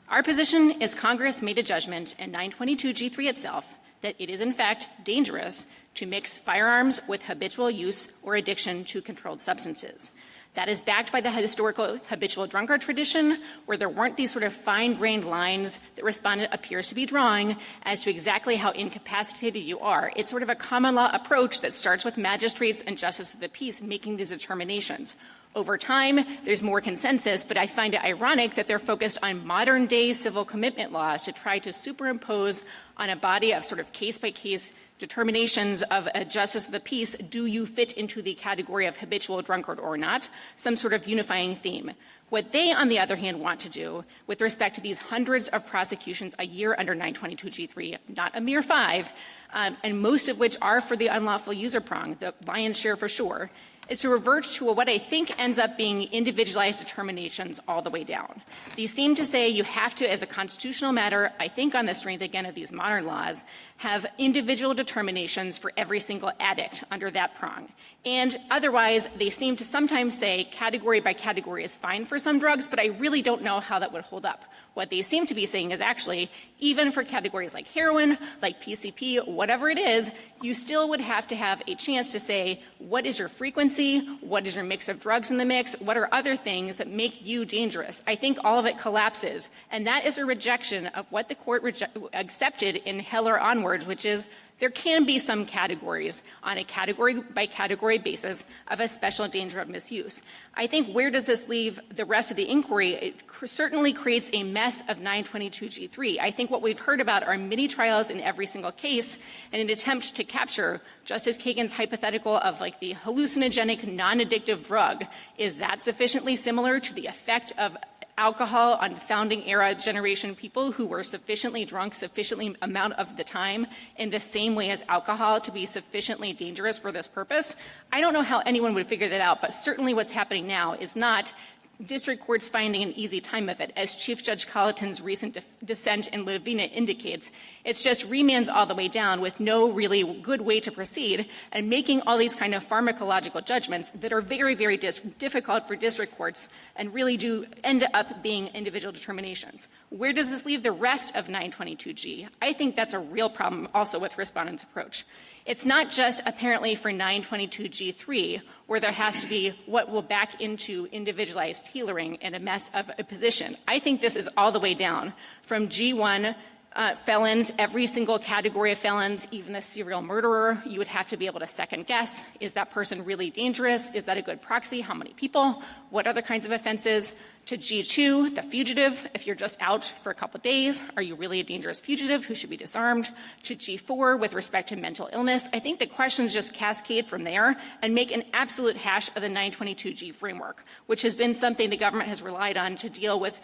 Our position is Congress made a judgment in 922G3 itself that it is in fact dangerous to mix firearms with habitual use or addiction to controlled substances. That is backed by the historical habitual drunkard tradition, where there weren't these sort of fine-grained lines that respondent appears to be drawing as to exactly how incapacitated you are. It's sort of a common law approach that starts with magistrates and justices of the peace making these determinations. Over time, there's more consensus, but I find it ironic that they're focused on modern-day civil commitment laws to try to superimpose on a body of sort of case-by-case determinations of a justice of the peace, do you fit into the category of habitual drunkard or not, some sort of unifying theme. What they, on the other hand, want to do with respect to these hundreds of prosecutions a year under 922G3, not a mere 5, and most of which are for the unlawful user prong, the lion's share for sure, is to revert to what I think ends up being individualized determinations all the way down. These seem to say you have to, as a constitutional matter, I think on the strength, again, of these modern laws, have individual determinations for every single addict under that prong. And otherwise, they seem to sometimes say category by category is fine for some drugs, but I really don't know how that would hold up. What they seem to be saying is actually, even for categories like heroin, like PCP, whatever it is, you still would have to have a chance to say, what is your frequency? What is your mix of drugs in the mix? What are other things that make you dangerous? I think all of it collapses. And that is a rejection of what the court accepted in Heller onwards, which is there can be some categories on a category-by-category basis of a special danger of misuse. I think where does this leave the rest of the inquiry? It certainly creates a mess of 922G3. I think what we've heard about are mini trials in every single case in an attempt to capture Justice Kagan's hypothetical of like the hallucinogenic, non-addictive drug. Is that sufficiently similar to the effect of alcohol on founding era generation people who were sufficiently drunk sufficiently amount of the time in the same way as alcohol to be sufficiently dangerous for this purpose. I don't know how anyone would figure that out, but certainly what's happening now is not district courts finding an easy time of it, as Chief Judge Colleton's recent dissent in Lavina indicates. It's just remands all the way down with no really good way to proceed and making all these kind of pharmacological judgments that are very, very difficult for district courts and really do end up being individual determinations. Where does this leave the rest of 922G? I think that's a real problem also with respondents' approach. It's not just apparently for 922G3 where there has to be what will back into individualized tailoring and a mess of a position. I think this is all the way down from G1 felons, every single category of felons, even the serial murderer, you would have to be able to second guess. Is that person really dangerous? Is that a good proxy? How many people? What other kinds of offenses? To G2, the fugitive, if you're just out for a couple of days, are you really a dangerous fugitive who should be disarmed? To G4, with respect to mental illness, I think the questions just cascade from there and make an absolute hash of the 922G framework, which has been something the government has relied on to deal with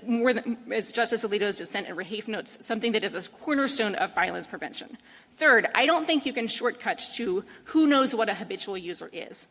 more than, as Justice Alito's dissent in Rahafe notes, something that is a cornerstone of violence prevention. Third, I don't think you can shortcut to who knows what a habitual user is.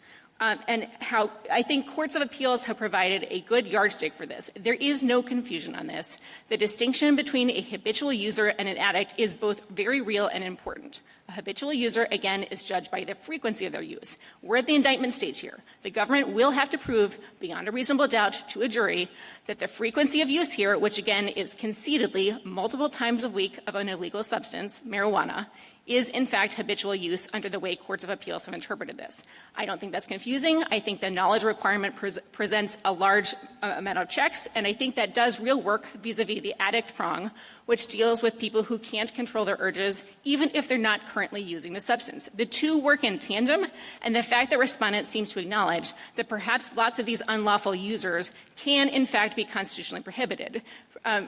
And how I think courts of appeals have provided a good yardstick for this. There is no confusion on this. The distinction between a habitual user and an addict is both very real and important. A habitual user, again, is judged by the frequency of their use. We're at the indictment stage here. The government will have to prove beyond a reasonable doubt to a jury that the frequency of use here, which again is concededly multiple times a week of an illegal substance, marijuana, is in fact habitual use under the way courts of appeals have interpreted this. I don't think that's confusing. I think the knowledge requirement presents a large amount of checks, and I think that does real work vis-a-vis the addict prong, which deals with people who can't control their urges, even if they're not currently using the substance. The two work in tandem, and the fact that respondent seems to acknowledge that perhaps lots of these unlawful users can in fact be constitutionally prohibited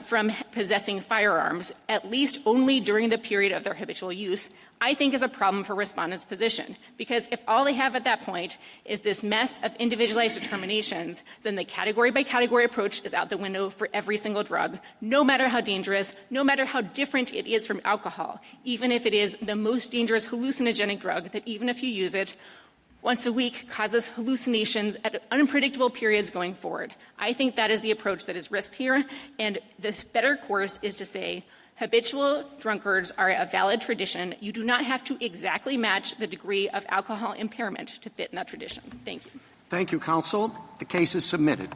from possessing firearms, at least only during the period of their habitual use, I think is a problem for respondents' position. Because if all they have at that point is this mess of individualized determinations, then the category-by-category approach is out the window for every single drug, no matter how dangerous, no matter how different it is from alcohol, even if it is the most dangerous hallucinogenic drug that even if you use it once a week causes hallucinations at unpredictable periods going forward. I think that is the approach that is risked here, and the better course is to say habitual drunkards are a valid tradition. You do not have to exactly match the degree of alcohol impairment to fit in that tradition. Thank you. Thank you, counsel. The case is submitted.